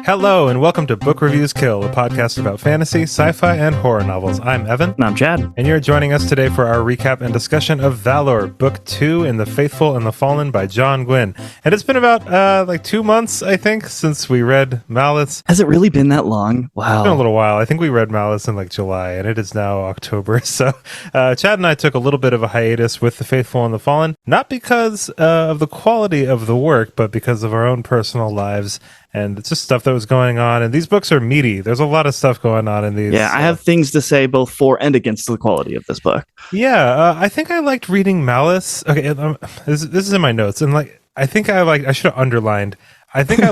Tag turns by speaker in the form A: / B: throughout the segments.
A: Hello, and welcome to Book Reviews Kill, a podcast about fantasy, sci-fi, and horror novels. I'm Evan.
B: And I'm Chad.
A: And you're joining us today for our recap and discussion of Valour, Book 2 in The Faithfull and the Fallen by John Gwynne. And it's been about 2 months, I think, since we read Malice.
B: Has it really been that long? Wow.
A: It's been a little while. I think we read Malice in July, and it is now October. So Chad and I took a little bit of a hiatus with The Faithfull and the Fallen, not because of the quality of the work, but because of our own personal lives. And it's just stuff that was going on. And these books are meaty. There's a lot of stuff going on in these.
B: Yeah, I have things to say both for and against the quality of this book.
A: Yeah, I think I liked reading Malice. Okay, this is in my notes. And I think I should have underlined. I think I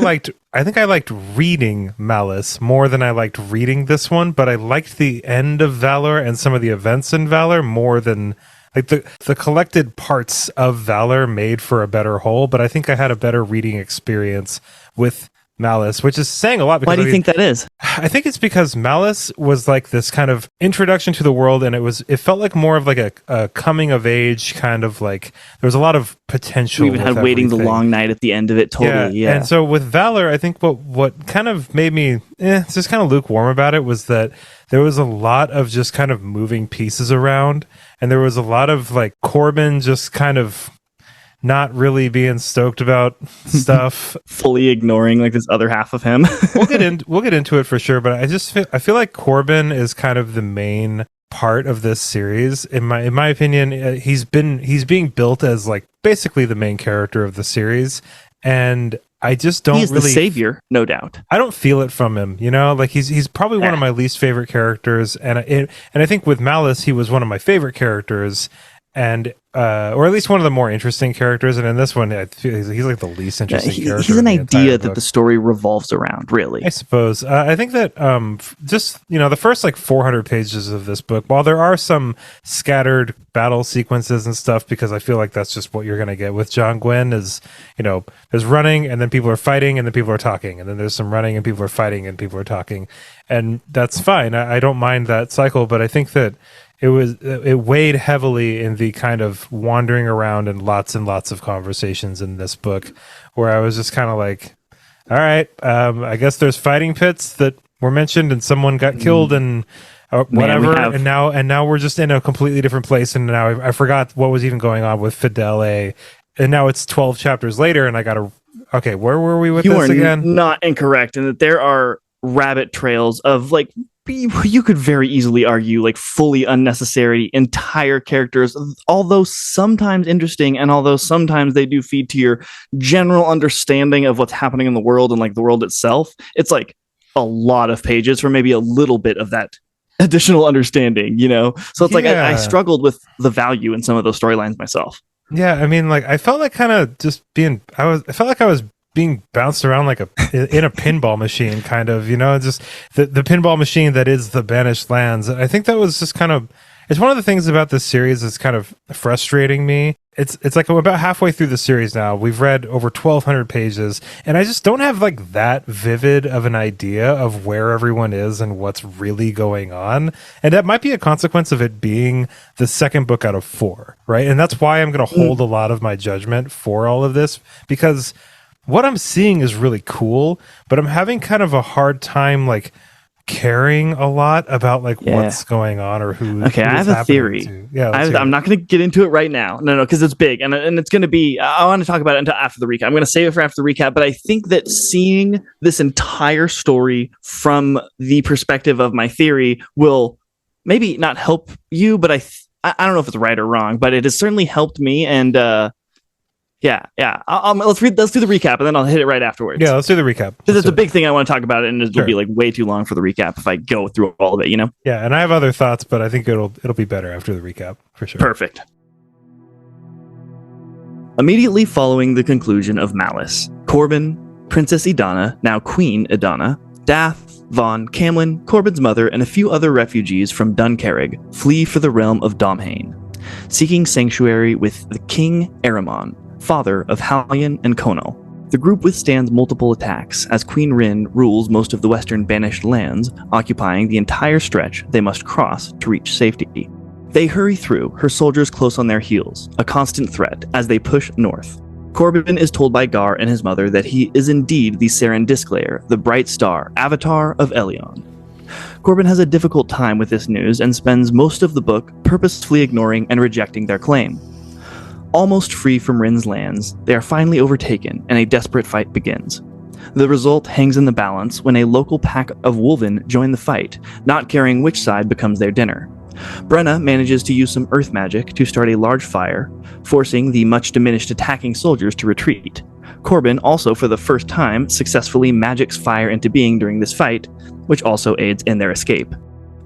A: liked reading Malice more than I liked reading this one. But I liked the end of Valor and some of the events in Valor more than... the collected parts of Valor made for a better whole. But I think I had a better reading experience with Malice, which is saying a lot. Because
B: why do you think that is?
A: I think it's because Malice was like this kind of introduction to the world, and it felt like more of like a coming of age kind of like, there was a lot of potential.
B: We even had Waiting the Long Night at the end of it. Totally, yeah.
A: And so with Valor, I think what kind of made me just kind of lukewarm about it was that there was a lot of just kind of moving pieces around, and there was a lot of like Corban just kind of not really being stoked about stuff,
B: fully ignoring like this other half of him.
A: We'll get into it for sure, but I feel like Corban is kind of the main part of this series. In my opinion, he's being built as like basically the main character of the series, and I just don't
B: He's
A: really...
B: the savior, no doubt.
A: I don't feel it from him, like he's probably one of my least favorite characters, and I think with Malice he was one of my favorite characters, and or at least one of the more interesting characters, and in this one I feel he's like the least interesting character.
B: He's an idea that the story revolves around, really.
A: I suppose. I think that just the first 400 pages of this book, while there are some scattered battle sequences and stuff, because I feel like that's just what you're going to get with John Gwynne, is there's running and then people are fighting and then people are talking, and then there's some running and people are fighting and people are talking, and that's fine. I don't mind that cycle, but I think that it weighed heavily in the kind of wandering around and lots of conversations in this book, where I was just kind of like, all right, I guess there's fighting pits that were mentioned and someone got killed and whatever, and now we're just in a completely different place, and now I forgot what was even going on with Fidel A, and now it's 12 chapters later, and I gotta, okay, where were we with this again?
B: You are not incorrect in that there are rabbit trails of you could very easily argue fully unnecessary entire characters, although sometimes interesting, and although sometimes they do feed to your general understanding of what's happening in the world and the world itself. It's a lot of pages for maybe a little bit of that additional understanding, so it's I struggled with the value in some of those storylines myself.
A: Yeah, I mean, I felt like kind of just I felt like I was being bounced around in a pinball machine, kind of, just the pinball machine that is the Banished Lands. I think that was just kind of, it's one of the things about this series that's kind of frustrating me. It's I'm about halfway through the series now. We've read over 1,200 pages, and I just don't have that vivid of an idea of where everyone is and what's really going on. And that might be a consequence of it being the second book out of 4, right? And that's why I'm going to hold a lot of my judgment for all of this, because what I'm seeing is really cool, but I'm having kind of a hard time caring a lot about what's going on or who.
B: Okay, I have a theory.
A: Yeah,
B: I'm not going to get into it right now. No, because it's big, and it's going to be. I want to talk about it until after the recap. I'm going to save it for after the recap. But I think that seeing this entire story from the perspective of my theory will maybe not help you, but I don't know if it's right or wrong, but it has certainly helped me. And Yeah. Let's do the recap, and then I'll hit it right afterwards.
A: Yeah, let's do the recap.
B: Because it's a big thing I want to talk about, and it'll be way too long for the recap if I go through all of it.
A: Yeah, and I have other thoughts, but I think it'll be better after the recap for sure.
B: Perfect. Immediately following the conclusion of Malice, Corban, Princess Edana, now Queen Edana, Dath, Vaughn, Camlin, Corban's mother, and a few other refugees from Dun Carreg flee for the realm of Domhain, seeking sanctuary with the King Aramon, father of Halion and Conal. The group withstands multiple attacks as Queen Rin rules most of the western Banished Lands, occupying the entire stretch they must cross to reach safety. They hurry through, her soldiers close on their heels, a constant threat as they push north. Corban is told by Gar and his mother that he is indeed the Seren Disclayer, the bright star, avatar of Elion. Corban has a difficult time with this news and spends most of the book purposefully ignoring and rejecting their claim. Almost free from Rin's lands, they are finally overtaken and a desperate fight begins. The result hangs in the balance when a local pack of Wolven join the fight, not caring which side becomes their dinner. Brenna manages to use some earth magic to start a large fire, forcing the much diminished attacking soldiers to retreat. Corban also for the first time successfully magics fire into being during this fight, which also aids in their escape.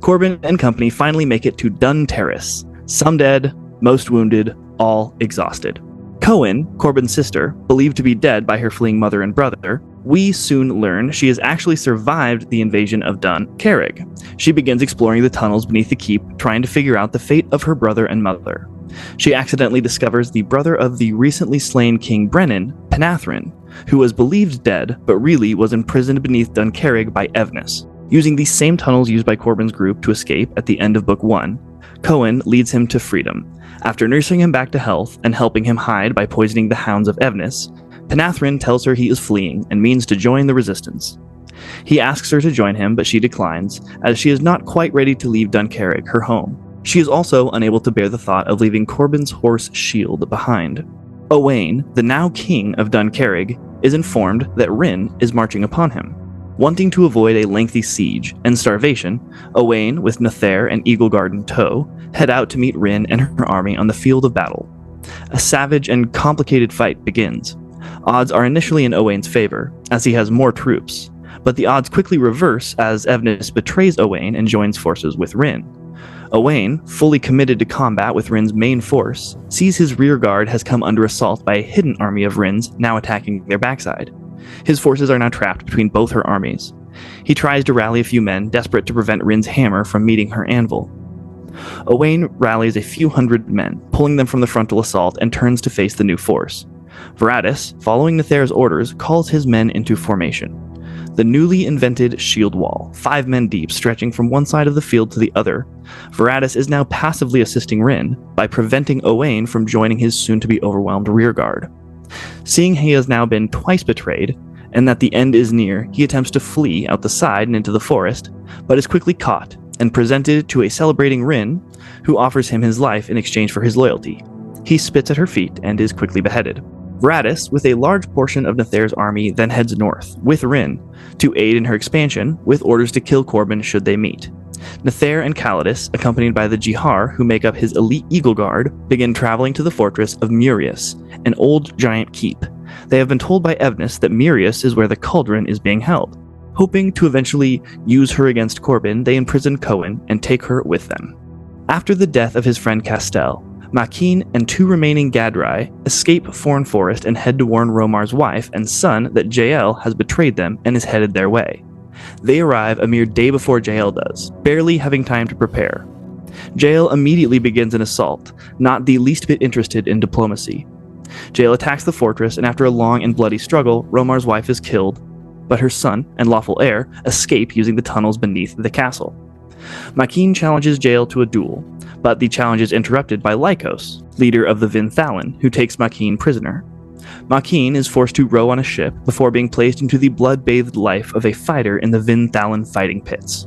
B: Corban and company finally make it to Dun Carreg, some dead, most wounded, all exhausted. Cohen, Corban's sister, believed to be dead by her fleeing mother and brother, we soon learn she has actually survived the invasion of Dun Carreg. She begins exploring the tunnels beneath the keep, trying to figure out the fate of her brother and mother. She accidentally discovers the brother of the recently slain King Brennan, Penathrin, who was believed dead, but really was imprisoned beneath Dun Carreg by Evnis. Using these same tunnels used by Corban's group to escape at the end of Book 1, Cohen leads him to freedom. After nursing him back to health and helping him hide by poisoning the hounds of Evnis, Penathrin tells her he is fleeing and means to join the resistance. He asks her to join him, but she declines, as she is not quite ready to leave Dun Carreg, her home. She is also unable to bear the thought of leaving Corban's horse Shield behind. Owain, the now king of Dun Carreg, is informed that Rin is marching upon him. Wanting to avoid a lengthy siege and starvation, Owain, with Nether and Eagleguard in tow, head out to meet Rin and her army on the field of battle. A savage and complicated fight begins. Odds are initially in Owain's favor, as he has more troops, but the odds quickly reverse as Evnis betrays Owain and joins forces with Rin. Owain, fully committed to combat with Rin's main force, sees his rear guard has come under assault by a hidden army of Rin's now attacking their backside. His forces are now trapped between both her armies. He tries to rally a few men, desperate to prevent Rin's hammer from meeting her anvil. Owain rallies a few hundred men, pulling them from the frontal assault, and turns to face the new force. Varatus, following Nether's orders, calls his men into formation. The newly invented shield wall, 5 men deep, stretching from one side of the field to the other. Varatus is now passively assisting Rin by preventing Owain from joining his soon-to-be overwhelmed rearguard. Seeing he has now been twice betrayed, and that the end is near, he attempts to flee out the side and into the forest, but is quickly caught and presented to a celebrating Rin, who offers him his life in exchange for his loyalty. He spits at her feet and is quickly beheaded. Varatus, with a large portion of Nether's army, then heads north, with Rin, to aid in her expansion, with orders to kill Corban should they meet. Nether and Calidus, accompanied by the Jihar who make up his elite Eagle Guard, begin traveling to the fortress of Murius, an old giant keep. They have been told by Evnis that Murius is where the cauldron is being held. Hoping to eventually use her against Corban, they imprison Cohen and take her with them. After the death of his friend Castel, Makin and 2 remaining Gadrai escape Foreign Forest and head to warn Romar's wife and son that Jael has betrayed them and is headed their way. They arrive a mere day before Jael does, barely having time to prepare. Jael immediately begins an assault, not the least bit interested in diplomacy. Jael attacks the fortress, and after a long and bloody struggle, Romar's wife is killed, but her son and lawful heir escape using the tunnels beneath the castle. Makin challenges Jael to a duel, but the challenge is interrupted by Lycos, leader of the Vinthalin, who takes Makin prisoner. Makin is forced to row on a ship before being placed into the blood-bathed life of a fighter in the Vinthalin fighting pits.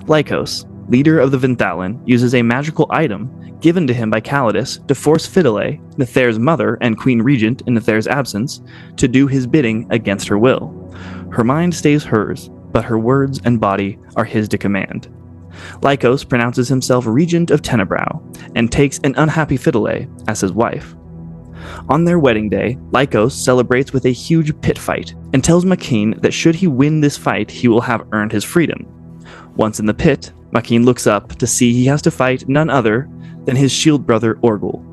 B: Lycos, leader of the Vinthalin, uses a magical item given to him by Calidus to force Fidele, Nether's mother and queen regent in Nether's absence, to do his bidding against her will. Her mind stays hers, but her words and body are his to command. Lycos pronounces himself regent of Tenebrow, and takes an unhappy Fidele as his wife. On their wedding day, Lycos celebrates with a huge pit fight, and tells Makin that should he win this fight, he will have earned his freedom. Once in the pit, Makin looks up to see he has to fight none other than his shield brother Orgul.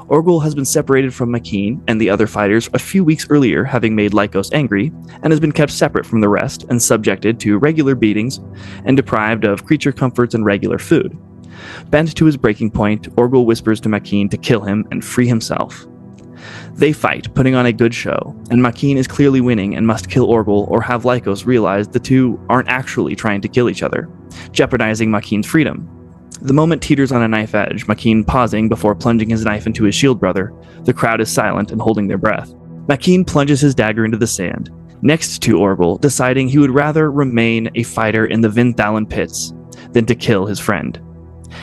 B: Orgul has been separated from Makin and the other fighters a few weeks earlier, having made Lycos angry, and has been kept separate from the rest and subjected to regular beatings and deprived of creature comforts and regular food. Bent to his breaking point, Orgul whispers to Makin to kill him and free himself. They fight, putting on a good show, and Makin is clearly winning and must kill Orgul or have Lycos realize the two aren't actually trying to kill each other, jeopardizing Makin's freedom. The moment teeters on a knife edge, Makeen pausing before plunging his knife into his shield brother. The crowd is silent and holding their breath. Makeen plunges his dagger into the sand, next to Orgel, deciding he would rather remain a fighter in the Vinthalan pits than to kill his friend.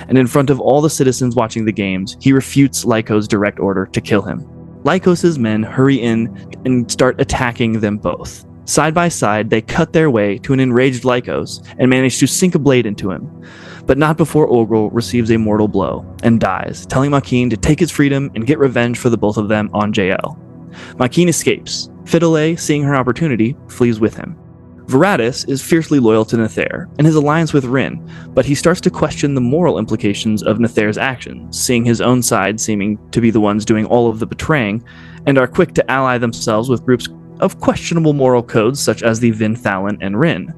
B: And in front of all the citizens watching the games, he refutes Lycos' direct order to kill him. Lycos' men hurry in and start attacking them both. Side by side, they cut their way to an enraged Lycos and manage to sink a blade into him, but not before Orgel receives a mortal blow and dies, telling Makeen to take his freedom and get revenge for the both of them on JL. Makeen escapes. Fidelay, seeing her opportunity, flees with him. Varatus is fiercely loyal to Nether and his alliance with Rin, but he starts to question the moral implications of Nether's actions, seeing his own side seeming to be the ones doing all of the betraying, and are quick to ally themselves with groups of questionable moral codes such as the Vinthalan and Rin.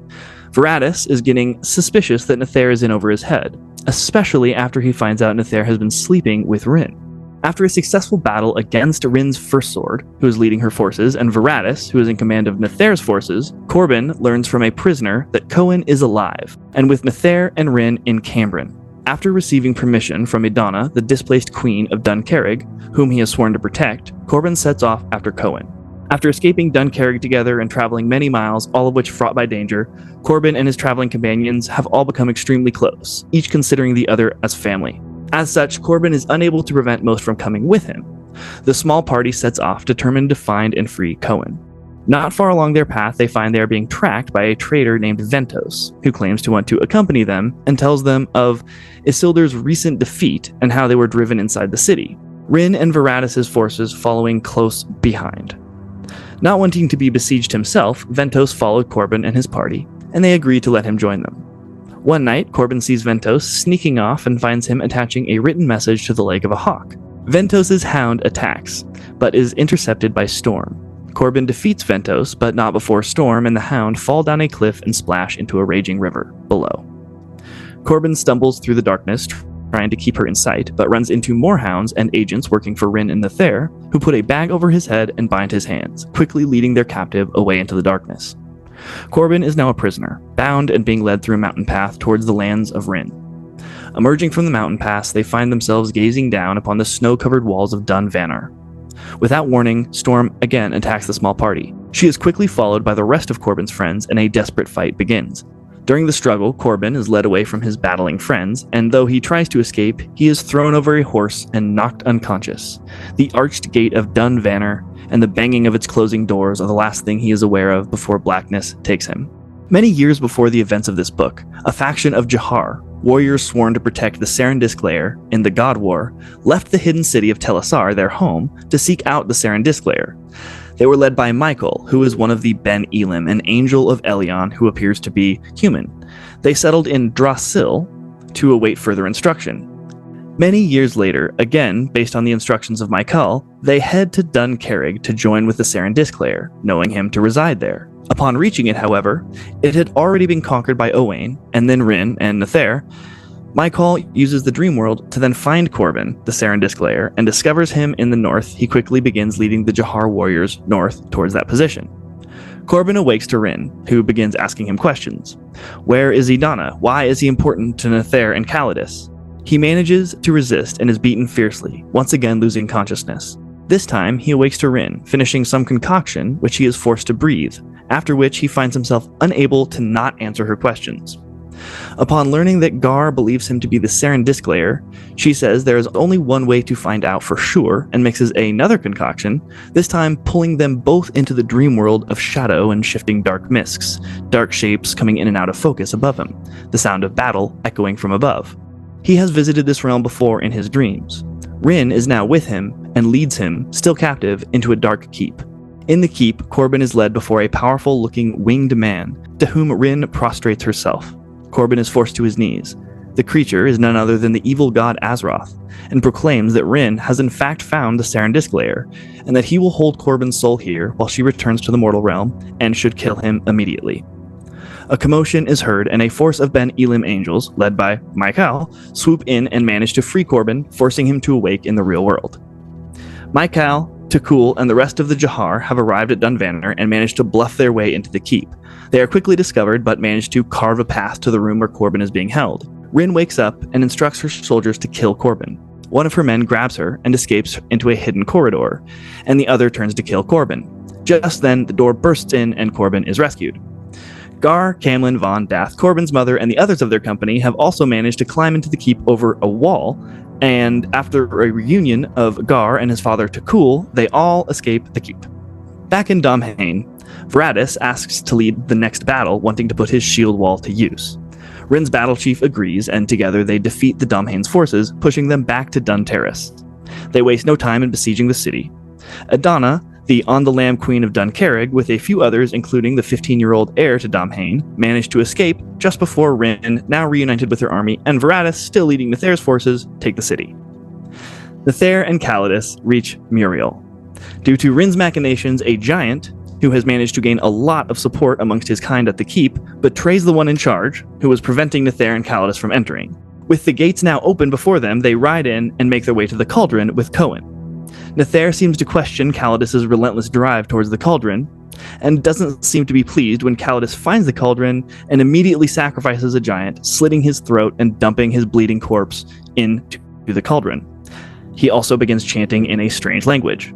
B: Varatus is getting suspicious that Nether is in over his head, especially after he finds out Nether has been sleeping with Rin. After a successful battle against Rin's first sword, who is leading her forces, and Varatus, who is in command of Nether's forces, Corban learns from a prisoner that Cohen is alive, and with Nether and Rin in Cambrin. After receiving permission from Edana, the displaced queen of Dun Carreg, whom he has sworn to protect, Corban sets off after Cohen. After escaping Dun Carreg together and traveling many miles, all of which fraught by danger, Corban and his traveling companions have all become extremely close, each considering the other as family. As such, Corban is unable to prevent most from coming with him. The small party sets off, determined to find and free Cohen. Not far along their path, they find they are being tracked by a traitor named Ventos, who claims to want to accompany them and tells them of Isildur's recent defeat and how they were driven inside the city, Rin and Varatus' forces following close behind. Not wanting to be besieged himself, Ventos followed Corban and his party, and they agree to let him join them. One night, Corban sees Ventos sneaking off and finds him attaching a written message to the leg of a hawk. Ventos' hound attacks, but is intercepted by Storm. Corban defeats Ventos, but not before Storm and the hound fall down a cliff and splash into a raging river below. Corban stumbles through the darkness, trying to keep her in sight, but runs into more hounds and agents working for Rin and Nether, who put a bag over his head and bind his hands, quickly leading their captive away into the darkness. Corban is now a prisoner, bound and being led through a mountain path towards the lands of Rin. Emerging from the mountain pass, they find themselves gazing down upon the snow-covered walls of Dun Vanar. Without warning, Storm again attacks the small party. She is quickly followed by the rest of Corban's friends, and a desperate fight begins. During the struggle, Corban is led away from his battling friends, and though he tries to escape, he is thrown over a horse and knocked unconscious. The arched gate of Dun Vanar and the banging of its closing doors are the last thing he is aware of before blackness takes him. Many years before the events of this book, a faction of Jahar, warriors sworn to protect the Serendisc lair in the God War, left the hidden city of Telasar, their home, to seek out the Serendisc lair. They were led by Michael, who is one of the Ben Elim, an angel of Elion who appears to be human. They settled in Drasil to await further instruction. Many years later, again based on the instructions of Michael, they head to Dun Carreg to join with the Serendisc lair, knowing him to reside there. Upon reaching it, however, it had already been conquered by Owain, and then Rin and Nether. Michael uses the dream world to then find Corban, the Serendisc lair, and discovers him in the north. He quickly begins leading the Jahar warriors north towards that position. Corban awakes to Rin, who begins asking him questions. Where is Edana? Why is he important to Nether and Calidus? He manages to resist and is beaten fiercely, once again losing consciousness. This time, he awakes to Rin, finishing some concoction which he is forced to breathe, after which he finds himself unable to not answer her questions. Upon learning that Gar believes him to be the Serendisc lair, she says there is only one way to find out for sure and mixes another concoction, this time pulling them both into the dream world of shadow and shifting dark mists, dark shapes coming in and out of focus above him, the sound of battle echoing from above. He has visited this realm before in his dreams. Rin is now with him and leads him, still captive, into a dark keep. In the keep, Corban is led before a powerful-looking winged man, to whom Rin prostrates herself. Corban is forced to his knees. The creature is none other than the evil god Azeroth, and proclaims that Rin has in fact found the Serendisc lair, and that he will hold Corban's soul here while she returns to the mortal realm, and should kill him immediately. A commotion is heard, and a force of Ben Elim angels, led by Michael, swoop in and manage to free Corban, forcing him to awake in the real world. Michael, Takul, and the rest of the Jahar have arrived at Dun Vanar and managed to bluff their way into the keep. They are quickly discovered, but manage to carve a path to the room where Corban is being held. Rin wakes up and instructs her soldiers to kill Corban. One of her men grabs her and escapes into a hidden corridor, and the other turns to kill Corban. Just then, the door bursts in and Corban is rescued. Gar, Camlin, Von, Dath, Corban's mother, and the others of their company have also managed to climb into the keep over a wall, and after a reunion of Gar and his father Takul, they all escape the keep. Back in Domhain, Vradis asks to lead the next battle, wanting to put his shield wall to use. Rin's battle chief agrees, and together they defeat the Domhain's forces, pushing them back to Dun Carreg. They waste no time in besieging the city. Edana, the on-the-lam queen of Dun Carreg, with a few others, including the 15-year-old heir to Domhain, managed to escape just before Rin, now reunited with her army, and Vradis, still leading Nether's forces, take the city. Nether and Calidus reach Muriel. Due to Rin's machinations, a giant, who has managed to gain a lot of support amongst his kind at the keep, betrays the one in charge, who was preventing Nether and Calidus from entering. With the gates now open before them, they ride in and make their way to the cauldron with Cohen. Nether seems to question Calidus' relentless drive towards the cauldron, and doesn't seem to be pleased when Calidus finds the cauldron and immediately sacrifices a giant, slitting his throat and dumping his bleeding corpse into the cauldron. He also begins chanting in a strange language.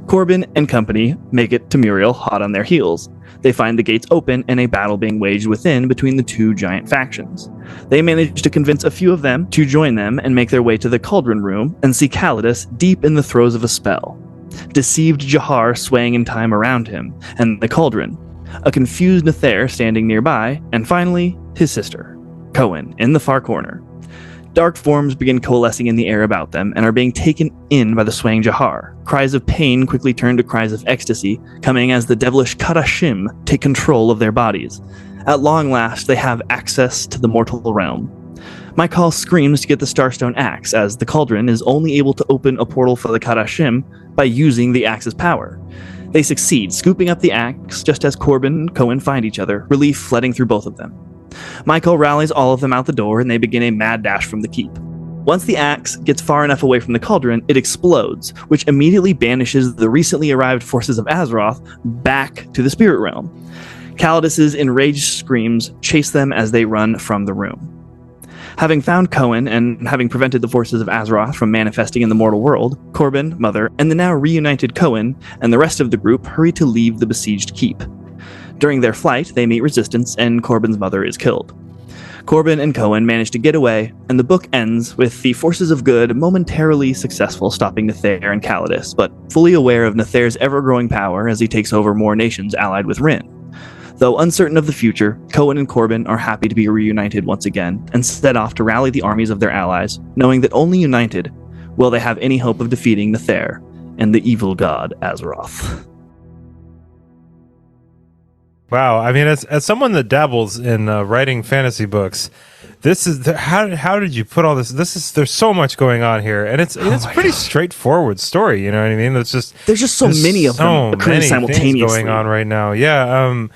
B: Corban and company make it to Muriel hot on their heels. They find the gates open and a battle being waged within between the two giant factions. They manage to convince a few of them to join them and make their way to the cauldron room and see Calidus deep in the throes of a spell. Deceived Jahar swaying in time around him, and the cauldron. A confused Nether standing nearby, and finally, his sister, Cohen, in the far corner. Dark forms begin coalescing in the air about them and are being taken in by the swaying Jahar. Cries of pain quickly turn to cries of ecstasy, coming as the devilish Kadashim take control of their bodies. At long last, they have access to the mortal realm. Michael screams to get the Starstone Axe, as the cauldron is only able to open a portal for the Kadashim by using the axe's power. They succeed, scooping up the axe just as Corban and Cohen find each other, relief flooding through both of them. Michael rallies all of them out the door, and they begin a mad dash from the keep. Once the axe gets far enough away from the cauldron, it explodes, which immediately banishes the recently arrived forces of Azeroth back to the spirit realm. Calidus' enraged screams chase them as they run from the room. Having found Cohen and having prevented the forces of Azeroth from manifesting in the mortal world, Corban, Mother, and the now reunited Cohen and the rest of the group hurry to leave the besieged keep. During their flight, they meet resistance, and Corban's mother is killed. Corban and Cohen manage to get away, and the book ends with the forces of good momentarily successful stopping Nether and Calidus, but fully aware of Nether's ever-growing power as he takes over more nations allied with Rin. Though uncertain of the future, Cohen and Corban are happy to be reunited once again, and set off to rally the armies of their allies, knowing that only united will they have any hope of defeating Nether and the evil god Azeroth.
A: Wow, I mean, as someone that dabbles in writing fantasy books, this is how did you put all this? There's so much going on here, and it's a pretty straightforward story. You know what I mean? There's just
B: so many of them occurring simultaneously
A: going on right now. Yeah.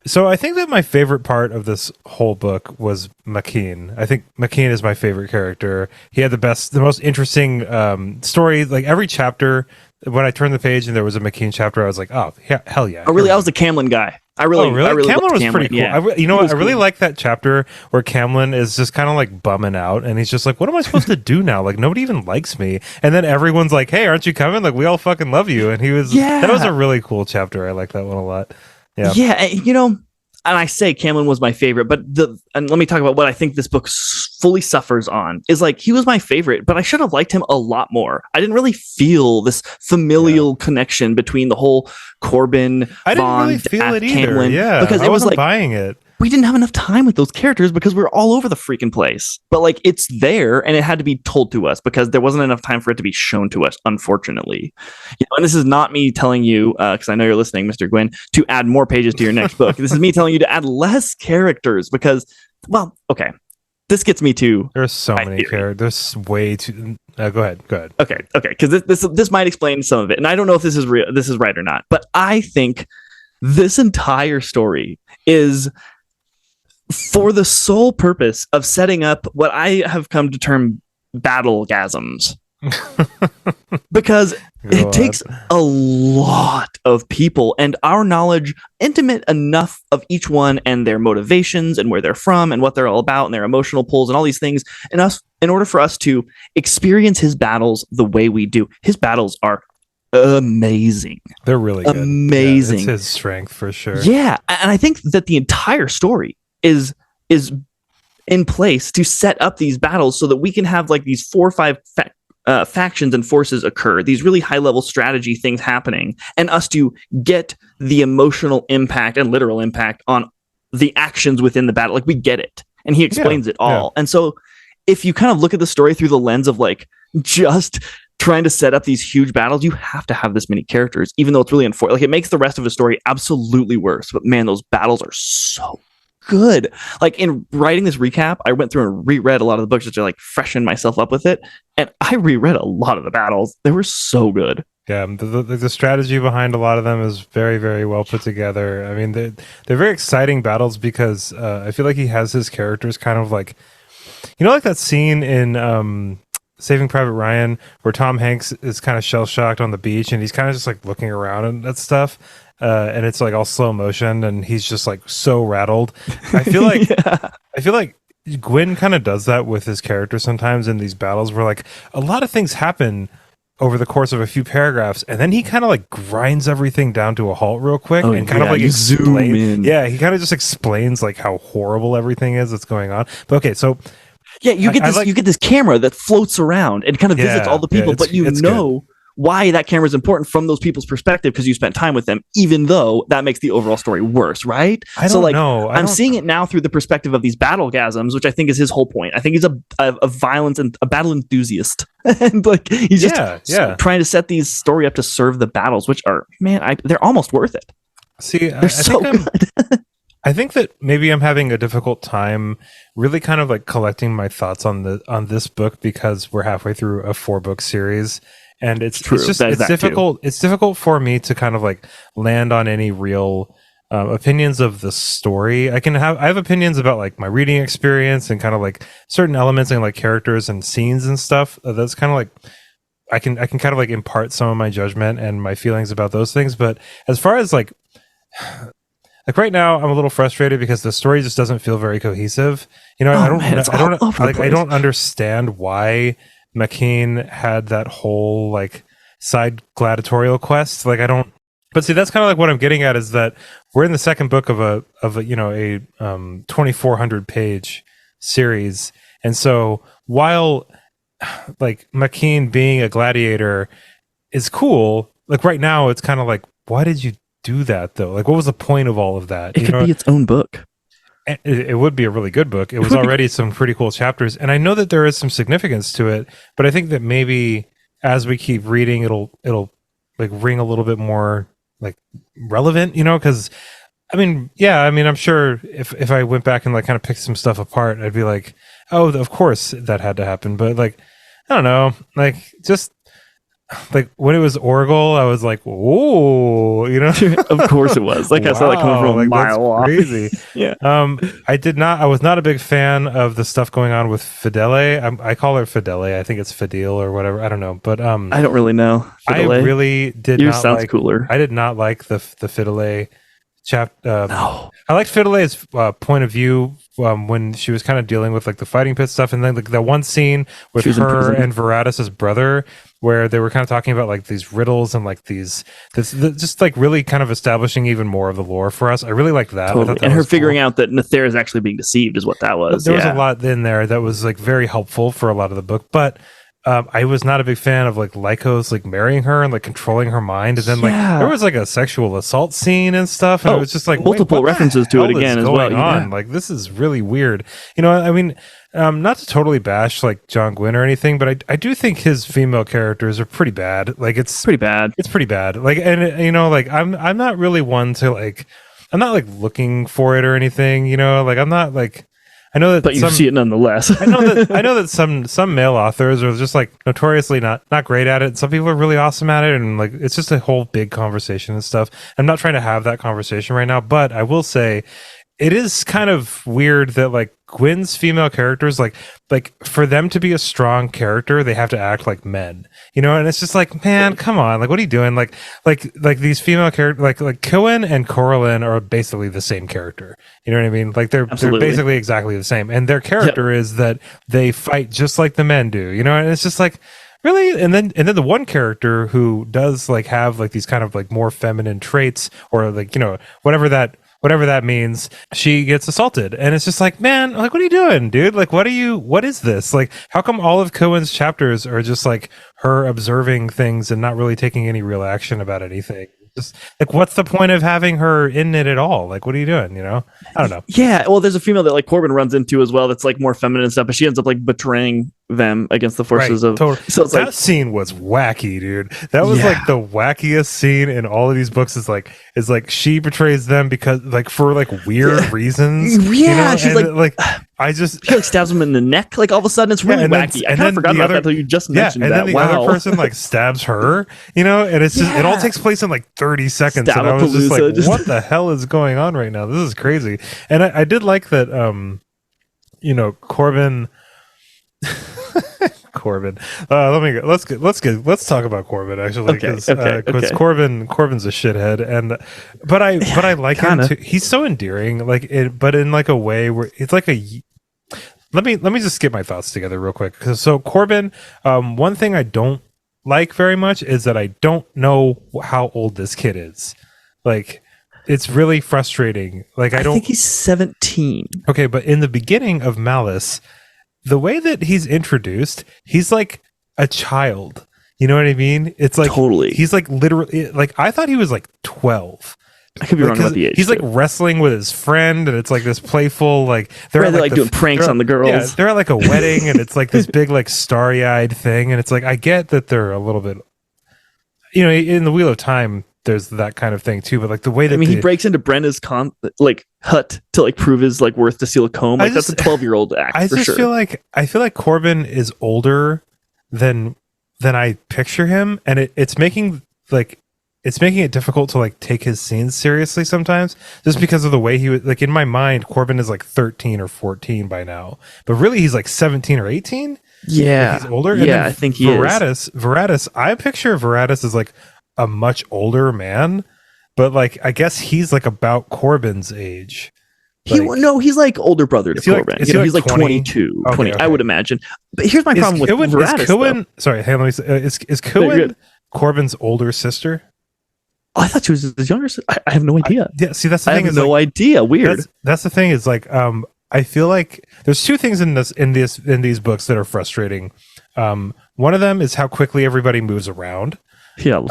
A: So I think that my favorite part of this whole book was Makeen. I think Makeen is my favorite character. He had the most interesting story. Like every chapter, when I turned the page and there was a Makeen chapter, I was like, oh, hell yeah.
B: Oh, really? I was the Camlin guy.
A: Really? Camlin was pretty cool.
B: Yeah.
A: I really like that chapter where Camlin is just kind of like bumming out, and he's just like, what am I supposed to do now? Like, nobody even likes me. And then everyone's like, hey, aren't you coming? Like, we all fucking love you. And that was a really cool chapter. I like that one a lot. Yeah.
B: Yeah, and I say Camlin was my favorite, but and let me talk about what I think this book fully suffers on is like, he was my favorite, but I should have liked him a lot more. I didn't really feel this familial connection between the whole Corban,
A: I didn't really feel it either.
B: Camlin,
A: yeah,
B: because
A: I wasn't buying it.
B: We didn't have enough time with those characters because we're all over the freaking place. But like, it's there, and it had to be told to us because there wasn't enough time for it to be shown to us, unfortunately. And this is not me telling you, because I know you're listening, Mr. Gwynne, to add more pages to your next book. This is me telling you to add less characters because, well, okay. This gets me to
A: there's so many characters. There's way too. Go ahead.
B: Okay. Because this might explain some of it, and I don't know if this is real. This is right or not. But I think this entire story is for the sole purpose of setting up what I have come to term battlegasms because
A: Go
B: it
A: on.
B: takes a lot of people and our knowledge, intimate enough of each one and their motivations and where they're from and what they're all about and their emotional pulls and all these things, and us in order for us to experience his battles the way we do. His battles are amazing.
A: They're really good.
B: Amazing.
A: Yeah, it's his strength for sure.
B: Yeah, and I think that the entire story is in place to set up these battles so that we can have like these 4 or 5 factions and forces occur, these really high level strategy things happening, and us to get the emotional impact and literal impact on the actions within the battle. Like, we get it, and he explains it all. And so if you kind of look at the story through the lens of like just trying to set up these huge battles, you have to have this many characters, even though it's really like it makes the rest of the story absolutely worse. But man, those battles are so good. Like, in writing this recap, I went through and reread a lot of the books just to like freshen myself up with it, and I reread a lot of the battles. They were so good.
A: Yeah, the strategy behind a lot of them is very, very well put together. I mean, they're very exciting battles because I feel like he has his characters kind of like, like that scene in Saving Private Ryan where Tom Hanks is kind of shell shocked on the beach and he's kind of just like looking around and that stuff. And it's like all slow motion and he's just like so rattled. I feel like I feel like Gwynne kind of does that with his character sometimes in these battles where like a lot of things happen over the course of a few paragraphs and then he kind of like grinds everything down to a halt real quick and kind of like
B: zoom in.
A: Yeah, he kind of just explains like how horrible everything is that's going on. But okay, so
B: yeah, you get this camera that floats around and kind of visits all the people, but you know good. Why that camera is important from those people's perspective because you spent time with them, even though that makes the overall story worse, right?
A: I don't know.
B: I'm seeing it now through the perspective of these battlegasms, which I think is his whole point. I think he's a violence and a battle enthusiast, and like he's just trying to set these story up to serve the battles, which are they're almost worth it.
A: See,
B: they're so good.
A: I think that maybe I'm having a difficult time really kind of like collecting my thoughts on this book because we're halfway through a 4-book series. And it's difficult. It's difficult for me to kind of like land on any real opinions of the story. I have opinions about like my reading experience and kind of like certain elements and like characters and scenes and stuff. That's kind of like I can kind of like impart some of my judgment and my feelings about those things. But as far as like right now, I'm a little frustrated because the story just doesn't feel very cohesive. I don't understand why McKean had that whole like side gladiatorial quest. Like, I don't. But see, that's kind of like what I'm getting at is that we're in the second book of a 2,400 page series, and so while like McKean being a gladiator is cool, like right now it's kind of like, why did you do that though? Like, what was the point of all of that?
B: It could be its own book.
A: It would be a really good book. It was already some pretty cool chapters, and I know that there is some significance to it, but I think that maybe as we keep reading, it'll like ring a little bit more like relevant, because I'm sure if I went back and like kind of picked some stuff apart, I'd be like, oh, of course that had to happen. But like, I don't know, like just like when it was Orgel, I was like, "Whoa!"
B: Of course it was. Like, wow, I saw that coming from a mile off.
A: Crazy.
B: Yeah.
A: I was not a big fan of the stuff going on with Fidele. I call her Fidele. I think it's Fidel or whatever. I don't know, but
B: I don't really know.
A: Fidele. I really did.
B: Yours sounds cooler.
A: I did not like the Fidele
B: no.
A: I liked Fidele's point of view when she was kind of dealing with like the fighting pit stuff, and then like that one scene with her and Veratus's brother, where they were kind of talking about like these riddles and like just like really kind of establishing even more of the lore for us. I really liked that.
B: Totally. And her figuring out that Nether is actually being deceived is what that was.
A: There was a lot in there that was like very helpful for a lot of the book, but I was not a big fan of like Lycos like marrying her and like controlling her mind, and then like there was like a sexual assault scene and stuff, and it was just like
B: multiple references to it again as well.
A: Like, this is really weird. I mean, not to totally bash like John Gwynne or anything, but I do think his female characters are pretty bad. Like, it's pretty bad. It's pretty bad. Like, and like I'm not really one to like, I'm not like looking for it or anything. Like, I'm not like. I know that,
B: but you see it nonetheless.
A: I know that some male authors are just like notoriously not great at it. Some people are really awesome at it, and like it's just a whole big conversation and stuff. I'm not trying to have that conversation right now, but I will say it is kind of weird that like Gwyn's female characters, like for them to be a strong character, they have to act like men, and it's just like, man, come on, like, what are you doing? Like these female characters, like Cywen and Corlin are basically the same character. You know what I mean? Like they're basically exactly the same, and their character is that they fight just like the men do, and it's just like, really? And then the one character who does like have like these kind of like more feminine traits, or like, whatever that means, she gets assaulted. And it's just like, man, like, what are you doing, dude? Like, what is this? Like, how come all of Cohen's chapters are just like her observing things and not really taking any real action about anything? Just like, what's the point of having her in it at all? Like, what are you doing? I don't know.
B: Yeah, well, there's a female that like Corban runs into as well that's like more feminine and stuff, but she ends up like betraying them against the forces of.
A: Totally.
B: So it's
A: that scene was wacky, dude. That was like the wackiest scene in all of these books. Is like she betrays them because like for like weird reasons.
B: Yeah, she's
A: and, like
B: she like stabs him in the neck. Like all of a sudden, it's really wacky. I kind of forgot about that until you just mentioned that.
A: And then the other person like stabs her. And it's just it all takes place in like 30 seconds. And I was just like, what the hell is going on right now? This is crazy. And I did like that. Corban. Corbin. Let's talk about Corbin actually, because Corbin's a shithead, but I like him too. He's so endearing, but in like a way where it's like let me just get my thoughts together real quick. So Corbin, one thing I don't like very much is that I don't know how old this kid is. Like, it's really frustrating. Like, I think
B: he's 17.
A: Okay, but in the beginning of Malice, the way that he's introduced, he's like a child. You know what I mean? It's like
B: totally.
A: He's like literally like, I thought he was like 12.
B: I could be wrong about the age.
A: He's like wrestling with his friend, and it's like this playful, like
B: they're like doing pranks on the girls.
A: Yeah, they're at like a wedding, and it's like this big like starry-eyed thing, and it's like, I get that they're a little bit, in the Wheel of Time, there's that kind of thing too, but like the way that
B: he breaks into Brenna's hut to like prove his like worth to steal a comb. Like that's a 12-year-old act. I feel like Corban is older than I picture him, and it's making it difficult to like take his scenes seriously sometimes, just because of the way he was. Like, in my mind, Corban is like 13 or 14 by now, but really he's like 17 or 18. Yeah,
A: like he's older.
B: Yeah, I think he is.
A: Veratus, I picture Veratus as like a much older man, but like I guess he's like about Corban's age.
B: He's like older brother to Corban. He's like 22, 20, okay. I would imagine. But here's my problem with Veratus.
A: Sorry, hey, let me say, is Cywen Corban's older sister?
B: Oh, I thought she was his younger sister. I have no idea.
A: See, that's the thing.
B: I have no idea. Weird.
A: That's the thing. Is like, I feel like there's two things in these books that are frustrating. One of them is how quickly everybody moves around.
B: Yeah.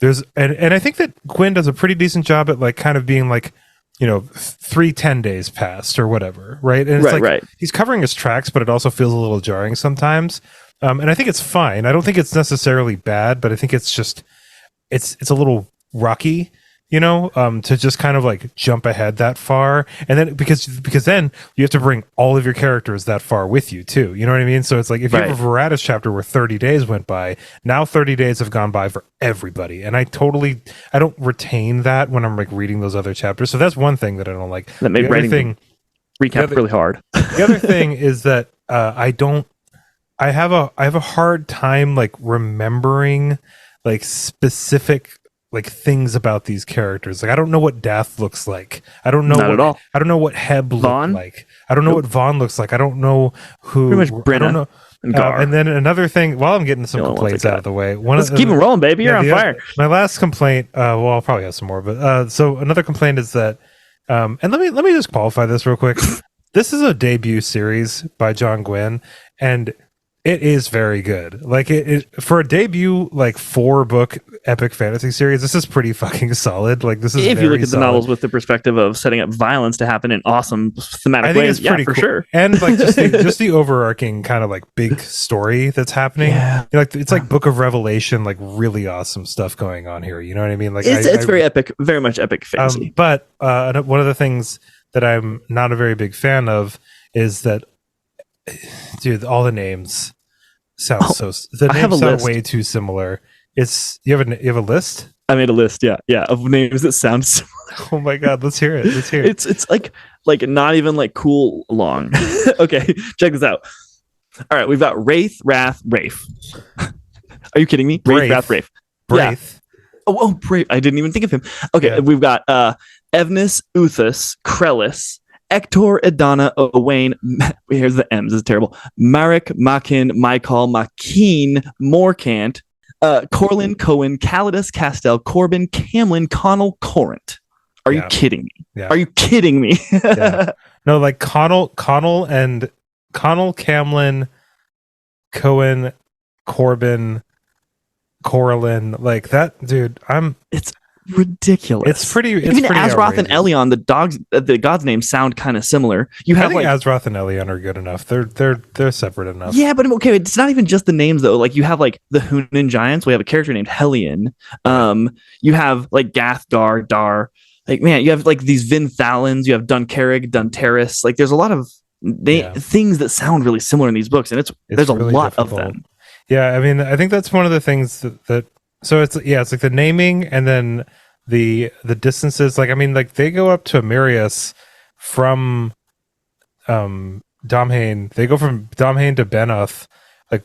A: There's and I think that Gwynne does a pretty decent job at like kind of being like, 3-10 days passed or whatever, right? And it's right. He's covering his tracks, but it also feels a little jarring sometimes. And I think it's fine. I don't think it's necessarily bad, but I think it's just it's a little rocky, to just kind of like jump ahead that far, and then because then you have to bring all of your characters that far with you too. You know what I mean? So it's like if you have a Veratus chapter where 30 days went by, now 30 days have gone by for everybody, and I don't retain that when I'm like reading those other chapters. So that's one thing that I don't like.
B: That made writing recap really hard.
A: The other thing is that I have a hard time like remembering like specific like things about these characters. Like, I don't know what Dath looks like. I don't know at all. I don't know what Heb looked like. I don't know what Vaughn looks like. I don't know who.
B: Pretty much Brenna.
A: I don't know. And then another thing, while I'm getting some complaints out of the way,
B: let's keep them rolling, baby. You're on fire.
A: My last complaint. Well, I'll probably have some more, but so another complaint is that, and let me just qualify this real quick. This is a debut series by John Gwynne, and it is very good. Like it for a debut, like 4-book epic fantasy series, this is pretty fucking solid. Like, this is
B: if you look at
A: solid.
B: the novels with the perspective of setting up violence to happen in awesome thematic ways,
A: it's pretty
B: cool.
A: Sure. And like just the overarching kind of like big story that's happening. Yeah. Like, it's like Book of Revelation, like really awesome stuff going on here. You know what I mean? Like,
B: it's very epic, very much epic fantasy.
A: But one of the things that I'm not a very big fan of is that, dude, all the names sound the names sound way too similar. You have a list?
B: I made a list, yeah, of names that sound similar.
A: Oh my god, let's hear it.
B: It's like like not even like cool long. Okay, check this out. All right, we've got Wraith, Wrath, Wraith. Are you kidding me? Wraith, Wrath, Wraith.
A: Wraith.
B: Yeah. Oh, Brave. I didn't even think of him. Okay, we've got Evnus, Uthus, Krellis, Ector, Edana, Owain. Here's the M's. This is terrible. Marek, Makin, Michael, Makeen, Morkant, Corlin, Cohen, Calidus, Castell, Corban, Camlin, Connell, Corrant. Are you kidding me?
A: Yeah.
B: Are you kidding me?
A: No, like Connell, Camlin, Cohen, Corban, Corlin, like that, dude. It's
B: ridiculous.
A: It's pretty.
B: Even Azroth and Elion, the gods' names sound kind of similar. I think
A: Azroth and Elion are good enough. They're separate enough.
B: Yeah, but okay, it's not even just the names though. Like you have like the Hunan giants. We have a character named Hellion. You have like Gathgar, Dar. Like man, you have like these Vinthalans. You have Dun Carreg, Dun Terris. Like there's a lot of things that sound really similar in these books, and there's really a lot difficult. Of them.
A: Yeah, I mean, I think that's one of the things that so it's like the naming and then the distances. Like I mean, like they go up to Amirius from Domhain. They go from Domhain to Benoth like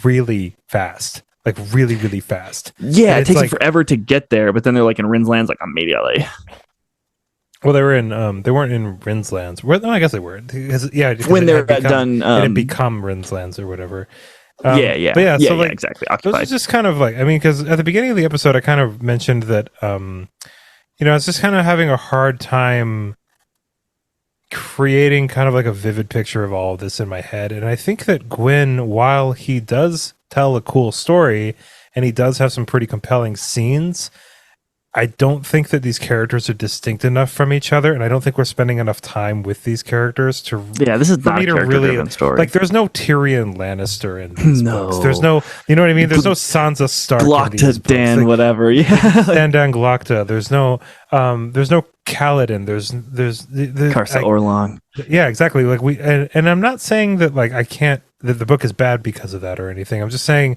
A: really fast. Like really, really fast.
B: Yeah, it takes like, forever to get there, but then they're like in Rinslands like immediately.
A: Well, they weren't in Rinslands. No, I guess they were.
B: When they're done,
A: it had become Rinslands or whatever.
B: But
A: so like,
B: exactly. Occupied.
A: Those are just kind of like, I mean, because at the beginning of the episode, I kind of mentioned that, I was just kind of having a hard time creating kind of like a vivid picture of all of this in my head. And I think that Gwynne, while he does tell a cool story and he does have some pretty compelling scenes, I don't think that these characters are distinct enough from each other, and I don't think we're spending enough time with these characters to.
B: Yeah, this is not a character-driven story.
A: Like, there's no Tyrion Lannister in these books. There's no, you know what I mean? There's no Sansa Stark in these books.
B: Dan, like, whatever. Yeah,
A: Dan Glokta. There's no Kaladin. There's
B: Karsa Orlong.
A: Yeah, exactly. Like and I'm not saying that like that the book is bad because of that or anything. I'm just saying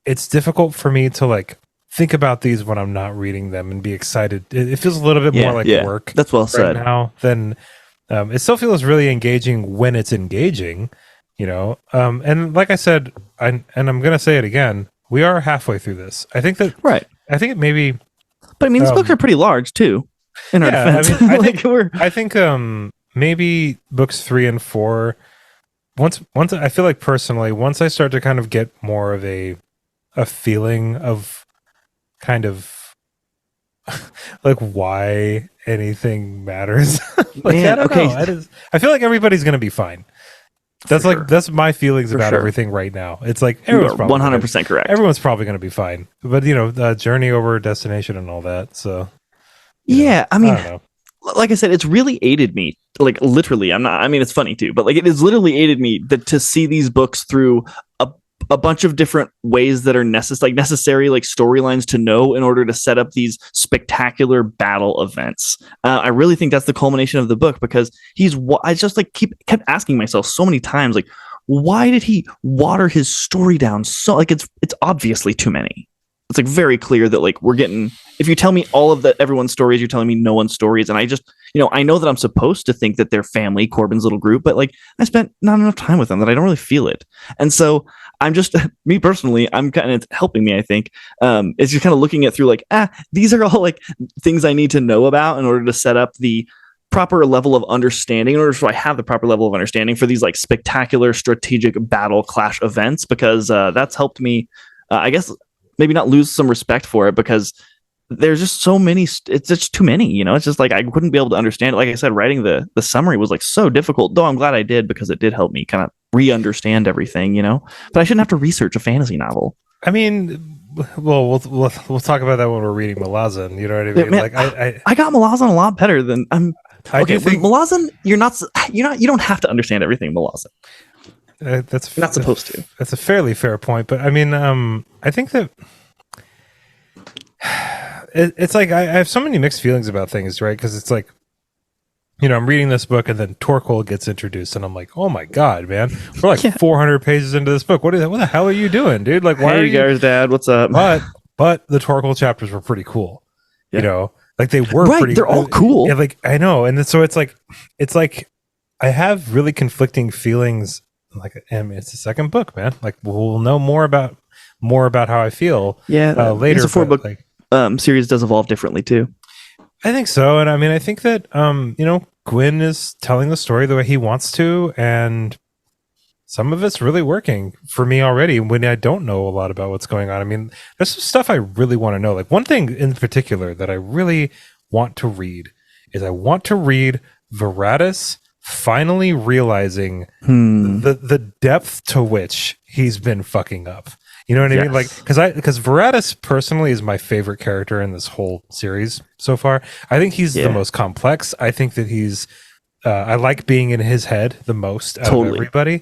A: it's difficult for me to like think about these when I'm not reading them and be excited. It feels a little bit more like work.
B: That's well said.
A: Now than it still feels really engaging when it's engaging, and like I said, I'm gonna say it again, we are halfway through this. I think that I think it maybe,
B: but I mean these books are pretty large too in our defense.
A: I mean, I think maybe books 3 and 4, once I feel like personally, once I start to kind of get more of a feeling of kind of like why anything matters. Like, man, I feel like everybody's gonna be fine. That's my feelings about everything right now. It's like everyone's probably
B: 100% correct.
A: Everyone's probably gonna be fine, but journey over destination and all that. So
B: I mean, I don't know. Like I said, it's really aided me. Like literally, it's funny too, but like it has literally aided me to see these books through a bunch of different ways that are necessary like storylines to know in order to set up these spectacular battle events. I really think that's the culmination of the book, because I just like kept asking myself so many times, like, why did he water his story down so like it's obviously too many. It's like very clear that like we're getting, if you tell me all of everyone's stories, you're telling me no one's stories. And I just, I know that I'm supposed to think that they're family, Corban's little group, but like I spent not enough time with them that I don't really feel it. And so I'm just, me personally, I'm kind of helping me, I think. It's just kind of looking at through like, these are all like things I need to know about in order to set up the proper level of understanding, in order so I have the proper level of understanding for these like spectacular strategic battle clash events, because that's helped me, I guess, maybe not lose some respect for it, because there's just so many, it's just too many, it's just like I wouldn't be able to understand it. Like I said, writing the summary was like so difficult, though I'm glad I did, because it did help me kind of re-understand everything, but I shouldn't have to research a fantasy novel.
A: I mean, well, we'll talk about that when we're reading Malazan, you know what I mean?
B: Man, like I got Malazan a lot better than Malazan, you don't have to understand everything in Malazan.
A: That's
B: not supposed to.
A: That's a fairly fair point, but I mean, I think that it's like I have so many mixed feelings about things, right? Because it's like, I'm reading this book and then Torquil gets introduced, and I'm like, oh my god, man, we're like 400 pages into this book. What the hell are you doing, dude? Like, why are you
B: guys, Dad? What's up?
A: But the Torquil chapters were pretty cool. Yeah. Like they were
B: Right,
A: pretty.
B: they're all cool.
A: Yeah, like I know, and so it's like I have really conflicting feelings. Like, I mean, it's the second book, man. Like we'll know more about how I feel.
B: Yeah,
A: later.
B: it's a 4-book
A: like,
B: series does evolve differently too.
A: I think so, and I mean, I think that Gwynne is telling the story the way he wants to, and some of it's really working for me already when I don't know a lot about what's going on. I mean, there's some stuff I really want to know. Like one thing in particular that I really want to read is I want to read Varatus finally realizing the depth to which he's been fucking up. You know what I mean? Like, because Varatus personally is my favorite character in this whole series so far. I think he's the most complex. I think that he's, I like being in his head the most out of everybody.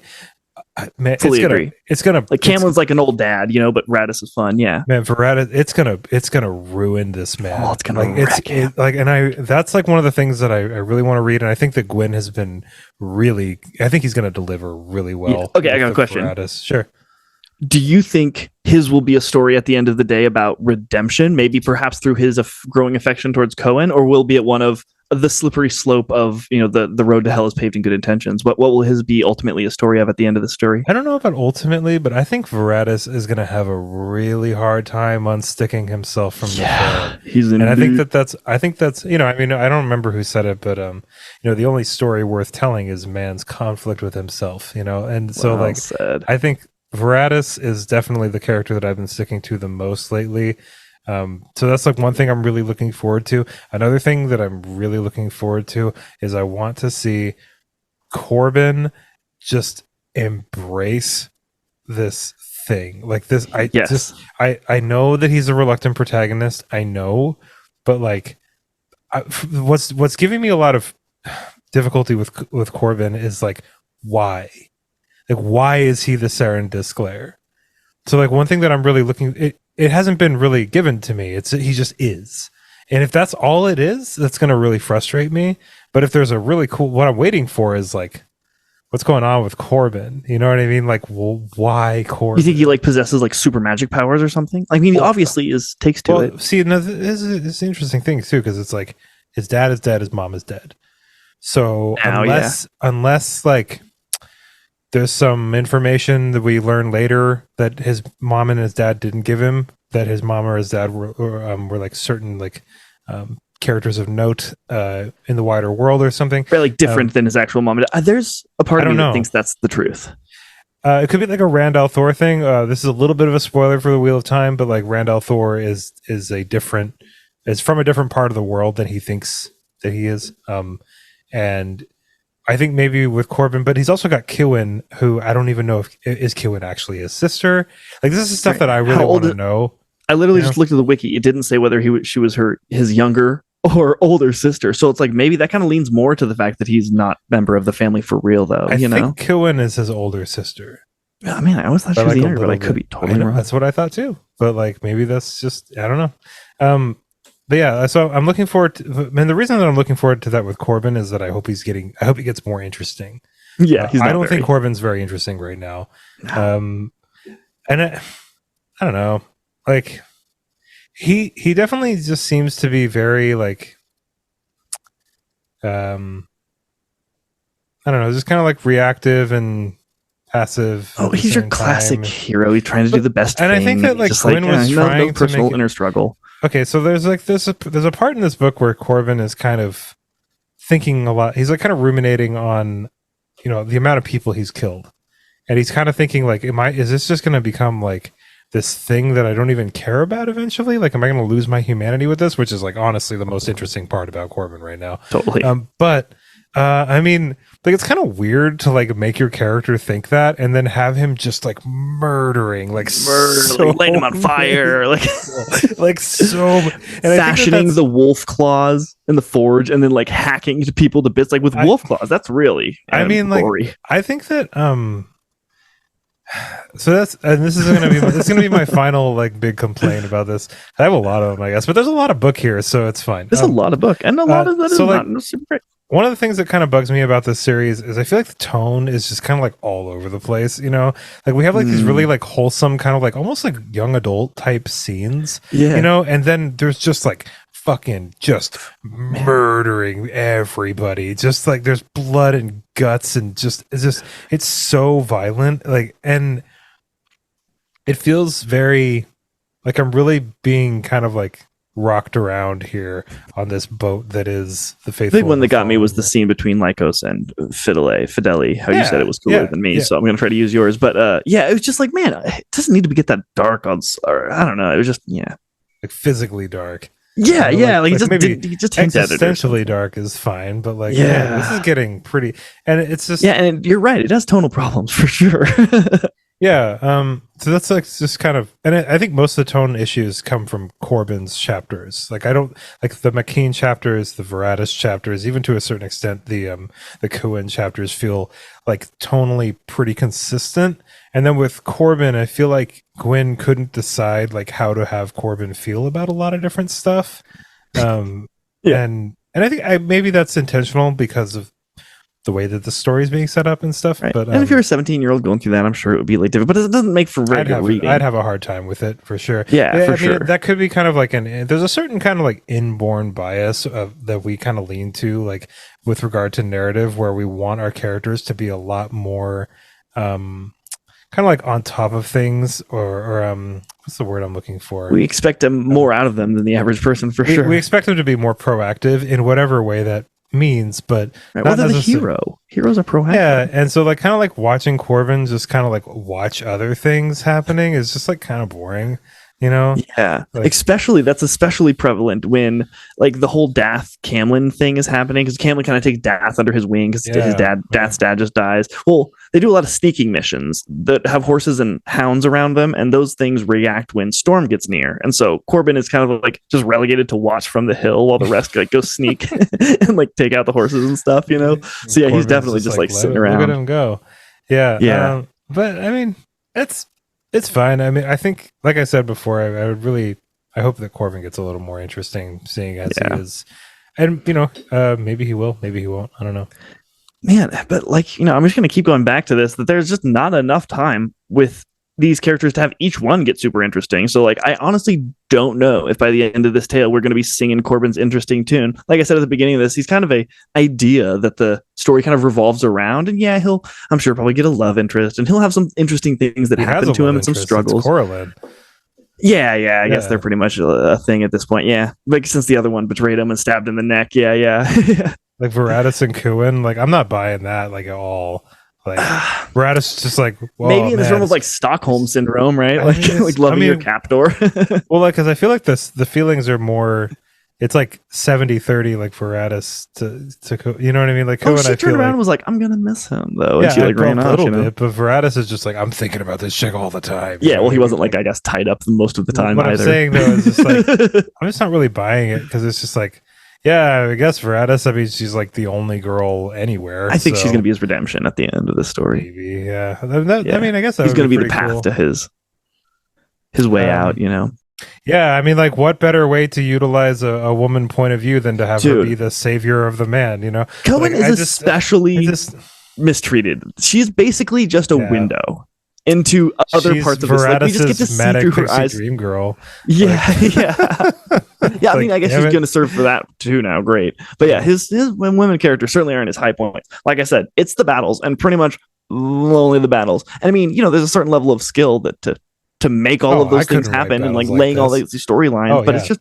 A: Man,
B: Fully agree.
A: It's gonna
B: like Camlin's like an old dad, but Varatus is fun. Yeah,
A: man, Varatus, it's gonna ruin this man.
B: Oh, it's gonna wreck him.
A: That's like one of the things that I really want to read, and I think that Gwynne has been really. I think he's gonna deliver really well.
B: Yeah. Okay, I got a question.
A: Varatus. Sure.
B: Do you think his will be a story at the end of the day about redemption, maybe perhaps through his growing affection towards Cohen, or will be at one of the slippery slope of the road to hell is paved in good intentions? What will his be ultimately a story of at the end of the story?
A: I don't know about ultimately, but I think Varatus is going to have a really hard time unsticking himself from the throne.
B: He's
A: and I think that's I mean, I don't remember who said it, but the only story worth telling is man's conflict with himself, and so
B: said.
A: I think Varatus is definitely the character that I've been sticking to the most lately. So that's like one thing I'm really looking forward to. Another thing that I'm really looking forward to is I want to see Corban just embrace this thing like this. I know that he's a reluctant protagonist. I know, but like, what's giving me a lot of difficulty with Corban is like, why? Like, why is he the Saren Disclair? So like one thing that I'm really it hasn't been really given to me. He just is. And if that's all it is, that's going to really frustrate me. But if there's a really cool, what I'm waiting for is like, what's going on with Corban? You know what I mean? Like, well, why Corban?
B: You think he like possesses like super magic powers or something? I mean, he obviously takes to it.
A: See, no, it's an interesting thing too, because it's like his dad is dead, his mom is dead. So unless like there's some information that we learn later that his mom and his dad didn't give him, that his mom or his dad were like certain like characters of note in the wider world or something.
B: Right, like different than his actual mom. There's a part of me that thinks that's the truth.
A: It could be like a Rand al'Thor thing. This is a little bit of a spoiler for the Wheel of Time, but like Rand al'Thor is from a different part of the world than he thinks that he is. And I think maybe with Corban, but he's also got Cywen, who I don't even know if is Cywen actually his sister. Like this is stuff that I really want to know.
B: I literally just looked at the wiki. It didn't say whether she was his younger or older sister. So it's like maybe that kind of leans more to the fact that he's not member of the family for real, though.
A: I think Cywen is his older sister.
B: I mean, I always thought she was younger, but I could be totally wrong.
A: That's what I thought too. But like maybe that's just I don't know. But yeah, so I'm looking forward to, and the reason that I'm looking forward to that with Corban is that I hope he gets more interesting.
B: Yeah,
A: I don't think Corban's very interesting right now. And I don't know, like he definitely just seems to be very like, I don't know, just kind of like reactive and passive.
B: Oh, he's your classic hero. He's trying to do the best
A: and
B: thing.
A: I think that like Gwynne was trying to
B: personal
A: make
B: inner struggle.
A: Okay, so there's a part in this book where Corban is kind of thinking a lot. He's like kind of ruminating on, the amount of people he's killed, and he's kind of thinking like, is this just going to become like this thing that I don't even care about eventually? Like, am I going to lose my humanity with this? Which is like honestly the most interesting part about Corban right now.
B: Totally.
A: But I mean, like it's kind of weird to like make your character think that and then have him just like murdering, like
B: lighting him on fire, like
A: so, and
B: fashioning the wolf claws in the forge and then like hacking to people to bits, like with wolf claws. That's really, gory.
A: Like, I think that, so this is gonna be my final like big complaint about this. I have a lot of them, I guess, but there's a lot of book here, so it's fine.
B: There's a lot of book, and a lot of that is not super great.
A: One of the things that kind of bugs me about this series is I feel like the tone is just kind of like all over the place, like we have like these really like wholesome kind of like almost like young adult type scenes, and then there's just like fucking just murdering everybody. Just like there's blood and guts and it's so violent. Like, and it feels very like I'm really being kind of like rocked around here on this boat that is the Faithfull.
B: The big one that got me was the scene between Lycos and Fideli, how you said it was cooler than me, so I'm going to try to use yours. But it was just like, man, it doesn't need to get that dark or I don't know. It was just,
A: like physically dark.
B: Yeah, like
A: he
B: just hints at it.
A: Existentially dark is fine, but like, man, this is getting pretty, and it's just
B: and you're right, it has tonal problems for sure.
A: So that's like just kind of, and I think most of the tone issues come from Corban's chapters. Like I don't like the McKean chapters, the Veratus chapters, even to a certain extent, the Cohen chapters feel like tonally pretty consistent. And then with Corban, I feel like Gwynne couldn't decide like how to have Corban feel about a lot of different stuff. And I think maybe that's intentional because of the way that the story is being set up and stuff.
B: Right.
A: But
B: and if you're a 17-year-old going through that, I'm sure it would be like different. But it doesn't make for regular reading.
A: I'd have a hard time with it for sure.
B: Yeah, sure.
A: That could be kind of like there's a certain kind of like inborn bias that we kind of lean to, like with regard to narrative, where we want our characters to be a lot more kind of like on top of things, or what's the word I'm looking for?
B: We expect more out of them than the average person, for sure.
A: We expect them to be more proactive in whatever way that means, but
B: well, they're the hero. Heroes are proactive.
A: Yeah, and so like kind of like watching Corban just kind of like watch other things happening is just like kind of boring.
B: Like, that's especially prevalent when like the whole Dath Camlin thing is happening, because Camlin kind of takes Dath under his wing because Dath's dad just dies. Well, they do a lot of sneaking missions that have horses and hounds around them, and those things react when storm gets near. And so Corban is kind of like just relegated to watch from the hill while the rest like go sneak and like take out the horses and stuff. So Corbin's he's definitely just like sitting around.
A: Look at him go. But I mean, it's fine. I mean, I think, like I said before, I hope that Corban gets a little more interesting, seeing as he is. And, maybe he will, maybe he won't. I don't know.
B: Man, but like, I'm just going to keep going back to this, that there's just not enough time with these characters to have each one get super interesting. So like, I honestly don't know if by the end of this tale, we're going to be singing Corban's interesting tune. Like I said at the beginning of this, he's kind of a idea that the story kind of revolves around. And he'll, I'm sure, probably get a love interest, and he'll have some interesting things that happen to him and some struggles.
A: I
B: guess they're pretty much a thing at this point. Yeah. Like since the other one betrayed him and stabbed him in the neck. Yeah.
A: Like Veratus and Cohen, like I'm not buying that like at all. Like Veratus just like,
B: maybe in this realm of like Stockholm syndrome, right? Like loving your captor.
A: Well, like, because I feel like the feelings are more. It's like 70-30, like Veratus to you know what I mean? Like Cohen,
B: she turned around and was like, "I'm gonna miss him," though, and she like ran off a little bit.
A: But Veratus is just like, "I'm thinking about this chick all the time."
B: Yeah, well, he wasn't like I guess tied up most of the time.
A: What
B: either.
A: I'm saying though is just like I'm just not really buying it, because it's just like, yeah, I guess Veratus, I mean, she's like the only girl anywhere.
B: I think she's gonna be his redemption at the end of the story.
A: Maybe, yeah. I mean, I guess
B: he's gonna be the path to his way out.
A: Yeah, I mean, like, what better way to utilize a woman point of view than to have her be the savior of the man,
B: Cohen is especially mistreated. She's basically just a window into other parts of this. Like, we just get to see through her eyes.
A: Dream girl.
B: Yeah. I mean, I guess she's going to serve for that too now. Great. But yeah, his women characters certainly aren't his high points. Like I said, it's the battles, and pretty much only the battles. And I mean, there's a certain level of skill that to make all of those things happen, and like laying all these storylines. But it's just,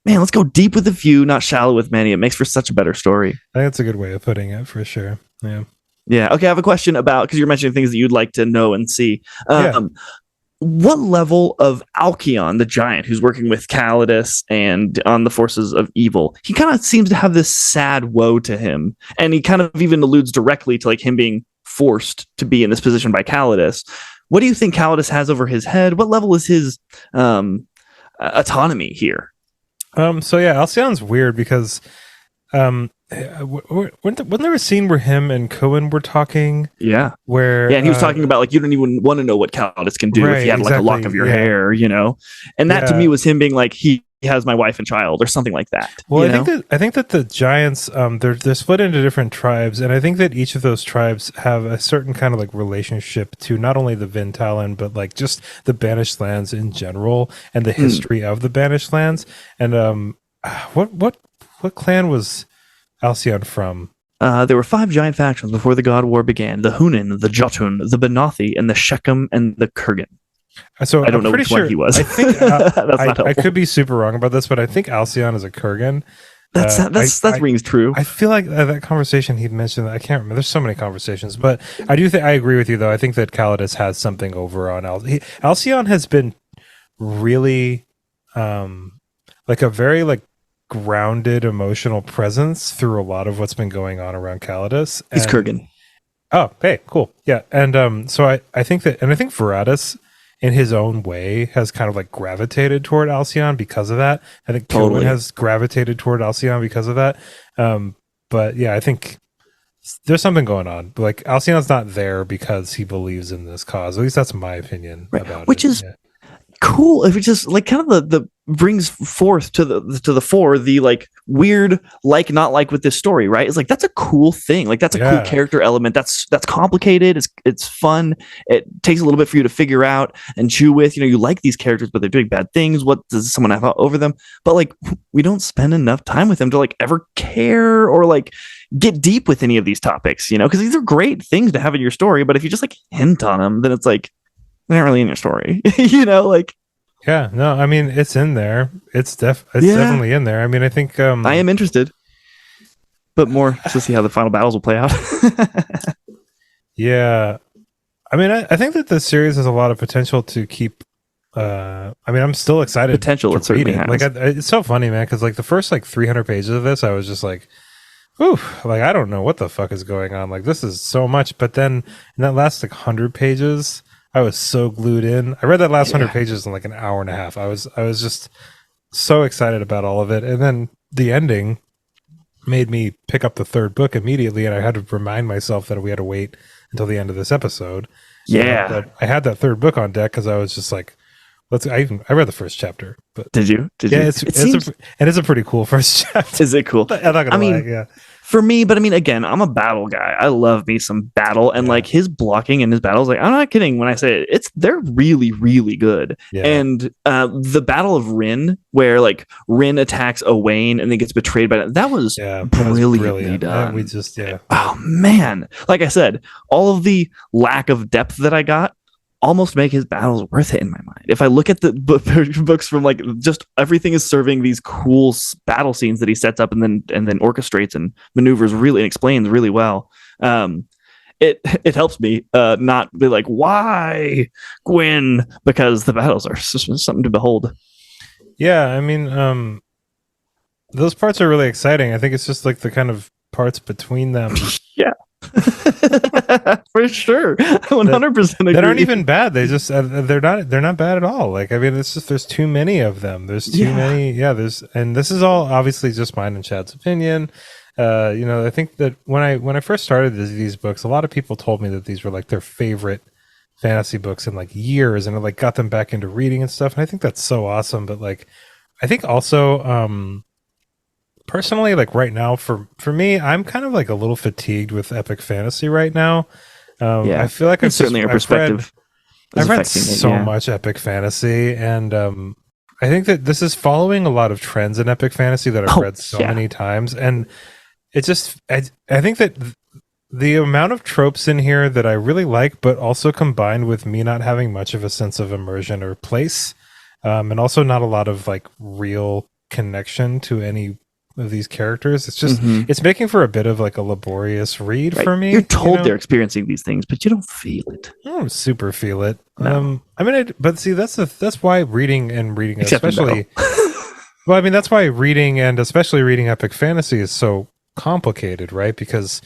B: man, let's go deep with a few, not shallow with many. It makes for such a better story.
A: I think that's a good way of putting it, for sure.
B: Yeah. Okay, I have a question about, because you're mentioning things that you'd like to know and see. What level of Alkion, the giant who's working with Calidus and on the forces of evil, he kind of seems to have this sad woe to him, and he kind of even alludes directly to like him being forced to be in this position by Calidus. What do you think Calidus has over his head? What level is his autonomy here?
A: So yeah, Alcyon's weird because wasn't there a scene where him and Cohen were talking?
B: Yeah.
A: And
B: he was talking about like, you don't even want to know what Calidus can do if he had like a lock of your hair, and that to me was him being like, he has my wife and child or something like that.
A: Well, I think that the giants, they're split into different tribes, and I think that each of those tribes have a certain kind of like relationship to not only the Vintalin, but like just the Banished Lands in general and the history of the Banished Lands. And what clan was Alcyon from?
B: There were 5 giant factions before the God War began: the Hunin, the Jotun, the Benothi, and the Shechem and the Kurgan.
A: So
B: I don't
A: I'm
B: know
A: pretty
B: which
A: sure
B: one he was.
A: I think
B: That's not
A: I
B: helpful.
A: could be super wrong about this, but I think Alcyon is a Kurgan.
B: That rings true.
A: I feel like that conversation he'd mentioned. I can't remember. There's so many conversations, but I do think I agree with you though. I think that Calidus has something over on Alcyon has been really like a very like grounded emotional presence through a lot of what's been going on around Calidus.
B: He's Kurgan.
A: Oh, hey, cool. Yeah. And so I think that, and I think Veratus in his own way has kind of like gravitated toward Alcyon because of that. I think
B: Totally.
A: Cywen has gravitated toward Alcyon because of that. But yeah, I think there's something going on. Like Alcyon's not there because he believes in this cause. At least that's my opinion about
B: Which
A: it.
B: is cool. If it just like kind of the brings forth to the fore the like weird like not like with this story, right? It's like that's a cool thing. Like that's a cool character element. That's complicated. It's fun. It takes a little bit for you to figure out and chew with. You know, you like these characters, but they're doing bad things. What does someone have over them? But like we don't spend enough time with them to like ever care or like get deep with any of these topics, you know, because these are great things to have in your story. But if you just like hint on them, then it's like they're not really in your story, you know, like.
A: Yeah, no, I mean it's in there. It's definitely in there. I mean, I think
B: I am interested, but more to see how the final battles will play out.
A: Yeah, I mean, I think that the series has a lot of potential to keep. I mean, I'm still excited.
B: Potential, it certainly has.
A: Like, it's so funny, man, because like the first like 300 pages of this, I was just like, "Ooh, like I don't know what the fuck is going on. Like this is so much." But then in that last like 100 pages. I was so glued in. I read that last 100 pages in like an hour and a half. I was just so excited about all of it. And then the ending made me pick up the third book immediately. And I had to remind myself that we had to wait until the end of this episode.
B: Yeah.
A: But I had that third book on deck because I was just like, I read the first chapter. But
B: did you?
A: Yeah, it's a pretty cool first chapter.
B: Is it cool?
A: I'm not gonna lie, yeah.
B: For me, but I mean, again, I'm a battle guy. I love me some battle, and like his blocking in his battles. Like, I'm not kidding when I say they're really, really good.
A: Yeah.
B: And the Battle of Rin, where like Rin attacks Owain and then gets betrayed by that was brilliantly done.
A: We just
B: oh man, like I said, all of the lack of depth that I got almost make his battles worth it in my mind. If I look at the books from like just everything is serving these cool battle scenes that he sets up and then orchestrates and maneuvers really and explains really well. It helps me not be like, why Gwynne, because the battles are something to behold.
A: Yeah, I mean, those parts are really exciting. I think it's just like the kind of parts between them.
B: Yeah. For sure, 100%.
A: That aren't even bad. They just they're not bad at all. Like I mean, it's just there's too many of them. There's too many. Yeah, and this is all obviously just mine and Chad's opinion. You know, I think that when I first started these books, a lot of people told me that these were like their favorite fantasy books in like years, and it like got them back into reading and stuff. And I think that's so awesome. But like, I think also. Personally, like right now, for me, I'm kind of like a little fatigued with epic fantasy right now. I feel like
B: I've
A: read so much epic fantasy, and I think that this is following a lot of trends in epic fantasy that I've read so many times, and it just I think that the amount of tropes in here that I really like, but also combined with me not having much of a sense of immersion or place, and also not a lot of like real connection to any of these characters, it's just it's making for a bit of like a laborious read for me.
B: You're told they're experiencing these things, but you don't feel it.
A: I don't super feel it.
B: No.
A: I mean, but see, that's why reading especially well, I mean, that's why reading and especially reading epic fantasy is so complicated, right? Because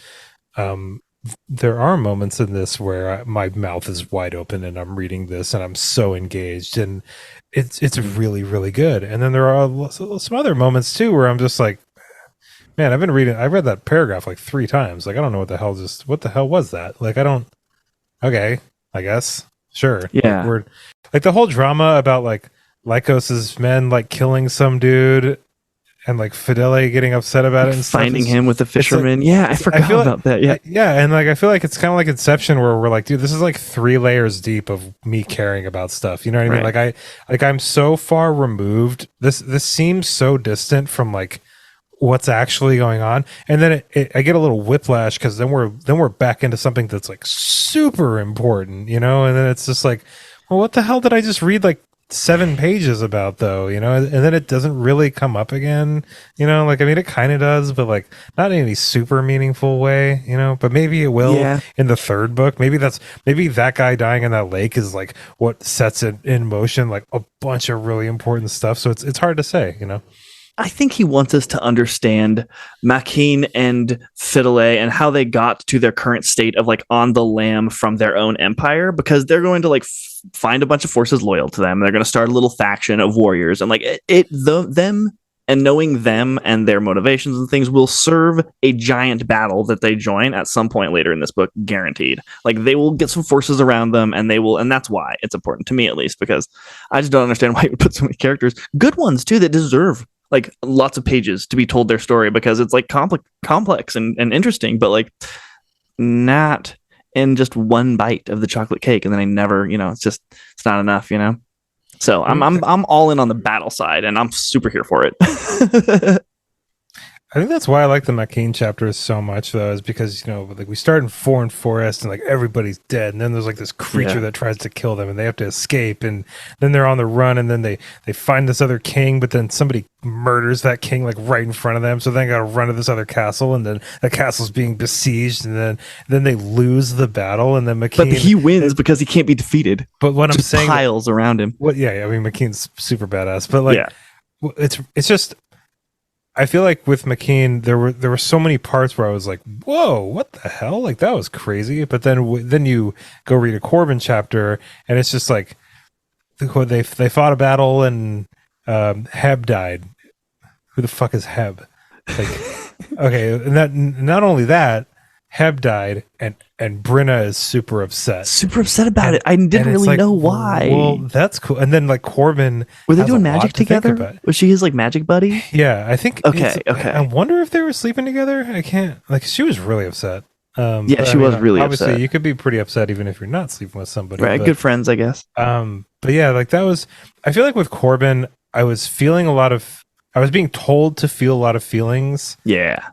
A: there are moments in this where my mouth is wide open and I'm reading this and I'm so engaged and it's really, really good. And then there are some other moments too where I'm just like, man, I read that paragraph like 3 times. Like, I don't know what the hell was that? Like, okay, I guess. Sure.
B: Yeah.
A: Like the whole drama about like Lycos's men like killing some dude and like Fidele getting upset about it and
B: finding
A: stuff.
B: him with the fisherman. I forgot about that.
A: Yeah, and like I feel like it's kind of like Inception, where we're like, dude, this is like 3 layers deep of me caring about stuff. You know what I mean? Like I'm so far removed. This seems so distant from like what's actually going on, and then I get a little whiplash because then we're back into something that's like super important, you know, and then it's just like, well, what the hell did I just read like 7 pages about, though, you know, and then it doesn't really come up again, you know, like I mean it kind of does, but like not in any super meaningful way, you know, but maybe it will in the 3rd book. Maybe that guy dying in that lake is like what sets it in motion, like a bunch of really important stuff. So it's hard to say, you know.
B: I think he wants us to understand Makeen and Fidele and how they got to their current state of like on the lam from their own empire, because they're going to like find a bunch of forces loyal to them. They're going to start a little faction of warriors, and like them and knowing them and their motivations and things will serve a giant battle that they join at some point later in this book, guaranteed. Like they will get some forces around them, and that's why it's important to me, at least, because I just don't understand why you would put so many characters, good ones too, that deserve like lots of pages to be told their story, because it's like complex and interesting, but like not in just one bite of the chocolate cake, and then I never, you know, it's not enough, you know. So I'm all in on the battle side, and I'm super here for it.
A: I think that's why I like the Makeen chapters so much, though, is because, you know, like we start in Foreign Forest and like everybody's dead, and then there's like this creature that tries to kill them, and they have to escape, and then they're on the run, and then they find this other king, but then somebody murders that king like right in front of them, so then they gotta run to this other castle, and then the castle's being besieged, and then they lose the battle, and then Makeen,
B: but he wins because he can't be defeated.
A: But what I'm saying,
B: piles around him.
A: I mean Makeen's super badass, but like it's just, I feel like with Makeen, there were so many parts where I was like, "Whoa, what the hell? Like that was crazy." But then you go read a Corban chapter, and it's just like they fought a battle, and Heb died. Who the fuck is Heb? Like, okay, and that not only that, Heb died, and Brenna is super upset
B: about it. I didn't really know why.
A: Well, that's cool. And then like Corban,
B: were they doing magic together? Was she his like magic buddy?
A: Yeah, I think.
B: Okay.
A: I wonder if they were sleeping together. I can't. Like, she was really upset.
B: She was really
A: obviously
B: upset.
A: You could be pretty upset even if you're not sleeping with somebody.
B: Right, good friends, I guess.
A: But yeah, like that was. I feel like with Corban, I was being told to feel a lot of feelings.
B: Yeah.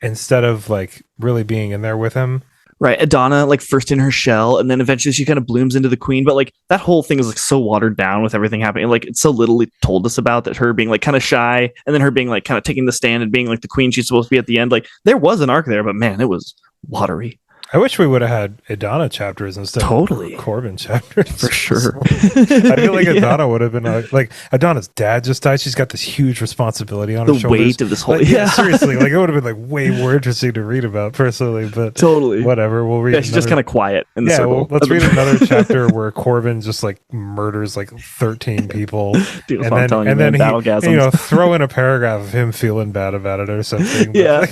A: Instead of like really being in there with him.
B: Right. Edana, like first in her shell, and then eventually she kind of blooms into the queen. But like that whole thing is like so watered down with everything happening. Like it's so little told us about that, her being like kind of shy, and then her being like kind of taking the stand and being like the queen she's supposed to be at the end. Like there was an arc there, but man, it was watery.
A: I wish we would have had Edana chapters instead of Corban chapters.
B: For sure.
A: I feel like Edana would have been like Edana's dad just died. She's got this huge responsibility on her shoulders.
B: The weight of this whole...
A: Like, seriously, like it would have been like way more interesting to read about personally, but
B: totally.
A: Whatever. We'll read.
B: Yeah, she's just kind of quiet in the circle.
A: Well, let's read another chapter where Corban just like murders like 13 people.
B: Dude,
A: and then he, you know, throw in a paragraph of him feeling bad about it or something.
B: Yeah.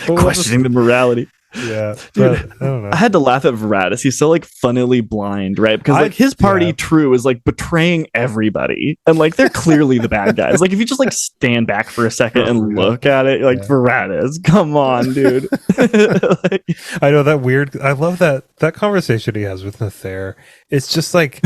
B: Questioning the morality.
A: Yeah,
B: dude,
A: I don't know.
B: I had to laugh at Varatus. He's so like funnily blind, right? Because like his party, True, is like betraying everybody, and like they're clearly the bad guys. Like if you just like stand back for a second and look at it, like Varatus, come on, dude.
A: Like, I know that weird. I love that conversation he has with Nether. It's just like.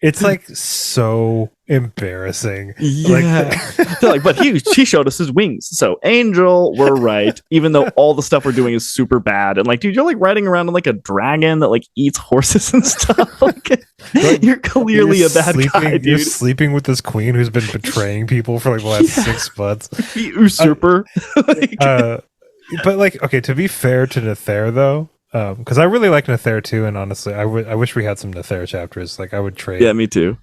A: It's like so embarrassing.
B: Yeah. But he showed us his wings. So Angel, we're right. Even though all the stuff we're doing is super bad. And like, dude, you're like riding around on like a dragon that like eats horses and stuff. Like, you're clearly a bad guy, dude.
A: You're sleeping with this queen who's been betraying people for like the last 6 months.
B: The usurper.
A: But like, okay, to be fair to Nether though, because I really like Nether too, and honestly, I wish we had some Nether chapters. Like I would trade.
B: Yeah, me too.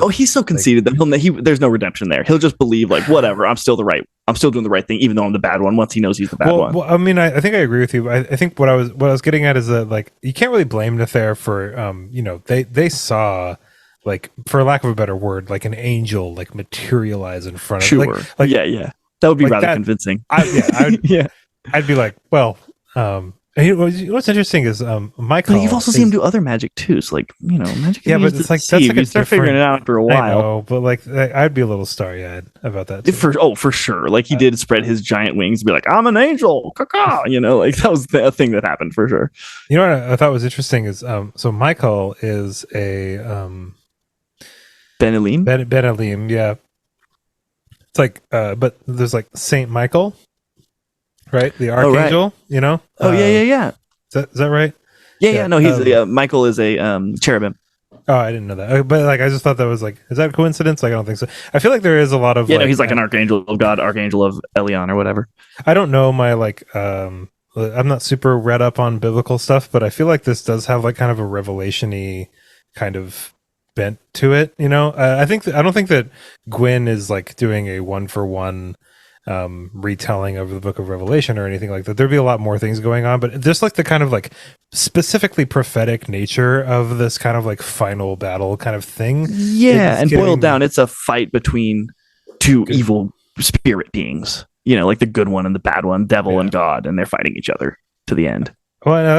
B: He's so conceited that there's no redemption there. He'll just believe like whatever. I'm still doing the right thing, even though I'm the bad one. Once he knows he's the bad one.
A: Well, I mean, I think I agree with you. I think what I was getting at is that like you can't really blame Nether for you know, they saw, like, for lack of a better word, like an angel like materialize in front of them. Like
B: yeah, that would be like rather convincing.
A: I'd be like, well, What's interesting is Michael.
B: But you've also seen him do other magic too. So like, magic.
A: Yeah, but it's like that's like
B: you start figuring it out after a while.
A: I know, but like I'd be a little starry-eyed about that too.
B: For sure. Like he did spread his giant wings and be like, "I'm an angel," like that was a thing that happened for sure.
A: You know what I thought was interesting is so Michael is a
B: Ben Elim.
A: Ben Elim, yeah. It's like but there's like Saint Michael, right? The archangel,
B: right. Yeah.
A: Is that right?
B: Yeah. No, he's Michael is a cherubim.
A: Oh, I didn't know that. But like, I just thought that was like, is that a coincidence? Like, I don't think so. I feel like there is a lot of
B: he's like an archangel of God, archangel of Elion or whatever.
A: I don't know my I'm not super read up on biblical stuff, but I feel like this does have like kind of a revelation-y kind of bent to it. I don't think that Gwynne is like doing a 1-for-1 retelling of the Book of Revelation or anything like that. There'd be a lot more things going on, but just like the kind of like specifically prophetic nature of this kind of like final battle kind of thing.
B: Yeah, and boiled down, it's a fight between two evil spirit beings. Like the good one and the bad one, devil and God, and they're fighting each other to the end.
A: Well, and I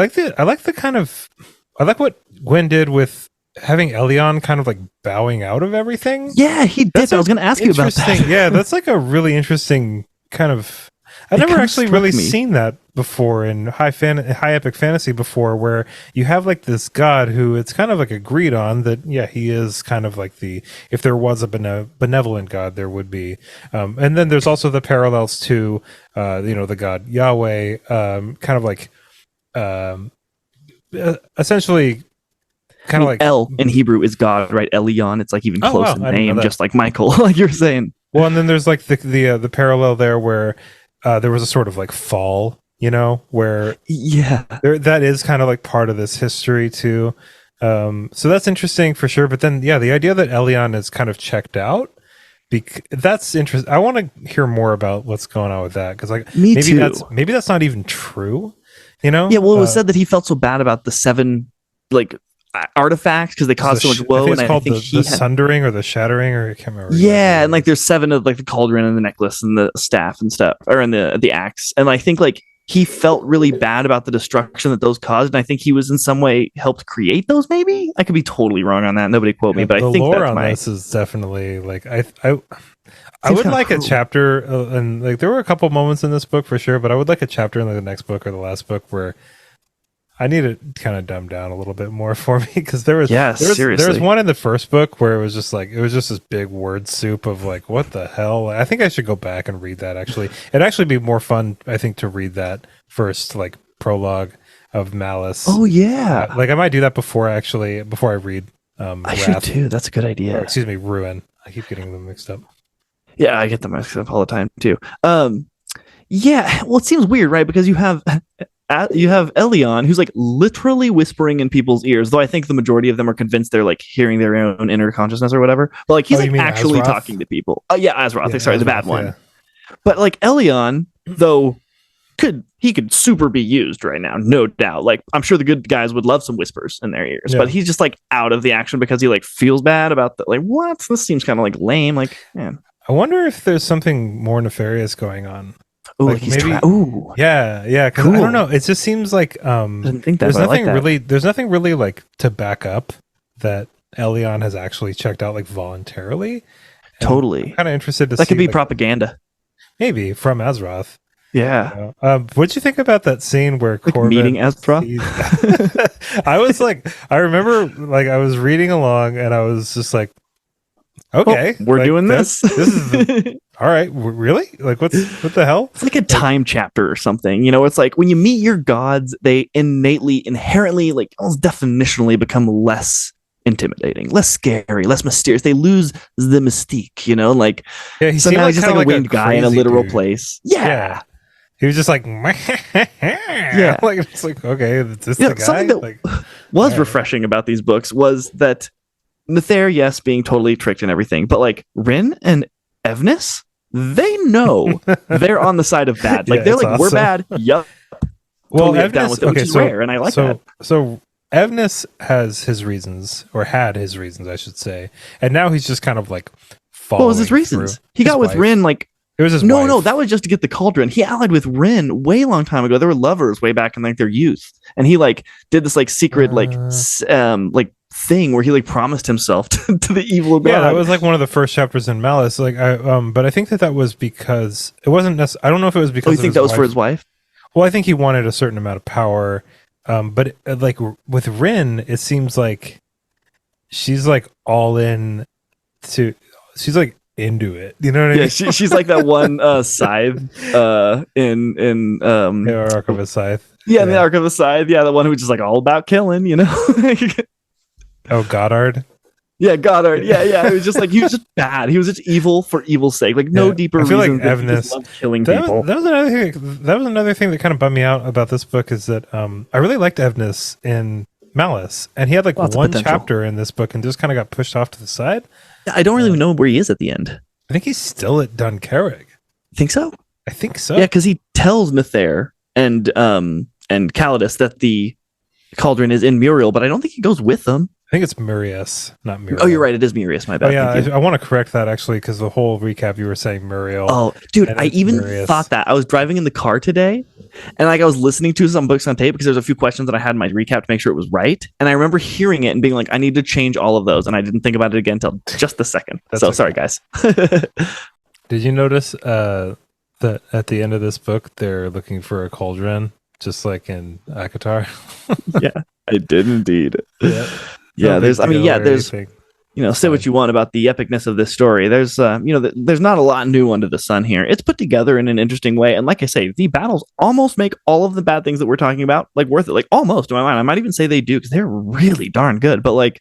A: like what Gwynne did with having Elion kind of like bowing out of everything.
B: Yeah, he did. I was going to ask you about that.
A: Yeah, that's like a really interesting kind of. I've never actually really seen that before in high epic fantasy before, where you have like this god who it's kind of like agreed on that, yeah, he is kind of like if there was a benevolent god, there would be. And then there's also the parallels to, the god Yahweh, kind of like, essentially. Kind of like
B: El in Hebrew is God, right? Elion. It's like even close in name, just like Michael, like you're saying.
A: Well, and then there's like the parallel there where there was a sort of like fall, where that is kind of like part of this history too. So that's interesting for sure. But then the idea that Elion is kind of checked out, that's interesting. I want to hear more about what's going on with that because like maybe that's not even true. Yeah.
B: Well, it was said that he felt so bad about the 7 like artifacts because they caused so much woe.
A: I think the sundering or the shattering, or I can't remember.
B: Yeah, and like there's 7 of like the cauldron and the necklace and the staff and stuff, or in the axe. And I think like he felt really bad about the destruction that those caused, and I think he was in some way helped create those. Maybe I could be totally wrong on that. Nobody quote me, but I think
A: lore on this is definitely like I would like a chapter, and like there were a couple moments in this book for sure, but I would like a chapter in the next book or the last book where I need to kind of dumb down a little bit more for me because there was one in the first book where it was just this big word soup of like what the hell. I think I should go back and read that. Actually, it'd actually be more fun, I think, to read that first like prologue of Malice.
B: Oh yeah,
A: like I might do that before I read.
B: I Wrath, should too. That's a good idea.
A: Or, excuse me, Ruin. I keep getting them mixed up.
B: Yeah, I get them mixed up all the time too. Yeah. Well, it seems weird, right? Because you have Elion, who's like literally whispering in people's ears, though I think the majority of them are convinced they're like hearing their own inner consciousness or whatever. But like he's like actually talking to people. Azeroth. Yeah, sorry, Azeroth, the bad one. Yeah. But like Elion, though, could super be used right now, no doubt. Like I'm sure the good guys would love some whispers in their ears, but he's just like out of the action because he like feels bad about that. Like what? This seems kind of like lame. Like man.
A: I wonder if there's something more nefarious going on.
B: Ooh, like maybe.
A: Yeah. Because I don't know. It just seems like there's nothing really like to back up that Elion has actually checked out like voluntarily.
B: Totally.
A: I'm kind of interested to see.
B: That could be propaganda.
A: Maybe from Azeroth.
B: Yeah.
A: What'd you think about that scene where
B: like Corban meeting Azeroth?
A: I remember like I was reading along and I was just like, okay,
B: we're doing this.
A: This is all right. Really? Like, what the hell?
B: It's like a time chapter or something. It's like when you meet your gods, they inherently, like almost definitionally become less intimidating, less scary, less mysterious. They lose the mystique. Like
A: so now
B: he's just like a winged guy in a literal place. Yeah.
A: He was just like, yeah. Like it's like okay, is this the guy?
B: Something that was refreshing about these books was that. Nether, yes, being totally tricked and everything, but like Rin and Evnis, they know they're on the side of bad. Like they're like, awesome. We're bad. Yup.
A: Well, totally Evnis, with it,
B: which is rare, and I like that.
A: So Evnis has his reasons, or had his reasons, I should say, and now he's just kind of like following.
B: What was his reasons? He got with Rin like
A: It was his
B: No,
A: wife.
B: no, that was just to get the cauldron. He allied with Rin way long time ago. They were lovers way back in like their youth, and he like did this like secret like thing where he like promised himself to the evil god.
A: Yeah, that was like one of the first chapters in Malice. Like but I think that was because it wasn't I don't know if it was because.
B: Oh, you think that was for his wife?
A: Well, I think he wanted a certain amount of power. But like with Rin, it seems like she's like all in she's like into it. You know what I mean?
B: She's like that one scythe in
A: The Arc of a Scythe.
B: Yeah, in the Arc of the Scythe. Yeah, the one who's just like all about killing, you know?
A: Oh, Goddard.
B: Yeah, Goddard. Yeah. It was just like he was just bad. He was just evil for evil's sake. Like no deeper reason.
A: Like
B: He just loved killing people.
A: That was another thing that kind of bummed me out about this book is that I really liked Evnus in Malice, and he had like one chapter in this book and just kind of got pushed off to the side.
B: I don't really know where he is at the end.
A: I think he's still at Dun Carreg.
B: Think so?
A: I think so.
B: Yeah, because he tells Mithair and Calidus that the cauldron is in Muriel, but I don't think he goes with them.
A: I think it's Murius, not Muriel.
B: Oh, you're right. It is Murius. My bad.
A: Oh, yeah. I want to correct that actually because the whole recap you were saying Muriel.
B: Oh, dude, I even thought that. I was driving in the car today and like I was listening to some books on tape because there's a few questions that I had in my recap to make sure it was right. And I remember hearing it and being like, I need to change all of those. And I didn't think about it again until just the second. Sorry, guys.
A: Did you notice that at the end of this book, they're looking for a cauldron, just like in Akatar?
B: Yeah, I did indeed.
A: Yeah,
B: there's say what you want about the epicness of this story. There's there's not a lot new under the sun here. It's put together in an interesting way, and like I say, the battles almost make all of the bad things that we're talking about like worth it. Like almost in my mind, I might even say they do because they're really darn good. But like,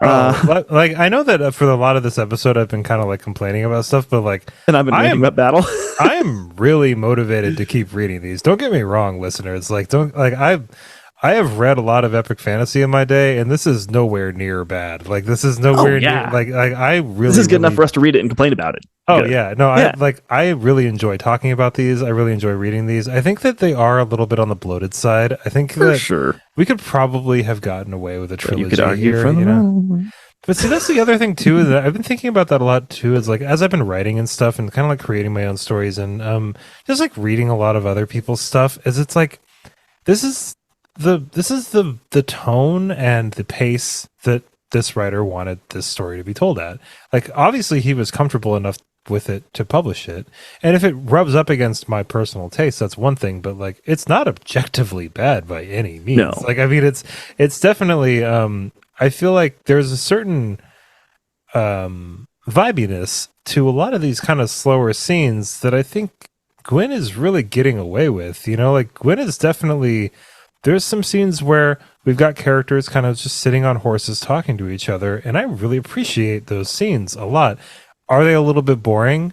A: like I know that for a lot of this episode, I've been kind of like complaining about stuff, but like,
B: and I've been reading about battle.
A: I am really motivated to keep reading these. Don't get me wrong, listeners. Like, I have read a lot of epic fantasy in my day, and this is nowhere near bad. Like, this is nowhere near. Like I really.
B: This is good enough for us to read it and complain about it.
A: Oh yeah, no, yeah. I really enjoy talking about these. I really enjoy reading these. I think that they are a little bit on the bloated side. I think
B: for sure
A: we could probably have gotten away with a trilogy.
B: You could argue
A: here, you know. But see, that's the other thing too. Is that I've been thinking about that a lot too. Is like as I've been writing and stuff, and kind of like creating my own stories, and just like reading a lot of other people's stuff. Is it's like this is the tone and the pace that this writer wanted this story to be told at. Like obviously he was comfortable enough with it to publish it, and if it rubs up against my personal taste, that's one thing, but like it's not objectively bad by any means.
B: No.
A: Like I mean it's definitely I feel like there's a certain vibiness to a lot of these kind of slower scenes that I think Gwynne is really getting away with. You know, like Gwynne is definitely. There's some scenes where we've got characters kind of just sitting on horses talking to each other, and I really appreciate those scenes a lot. Are they a little bit boring?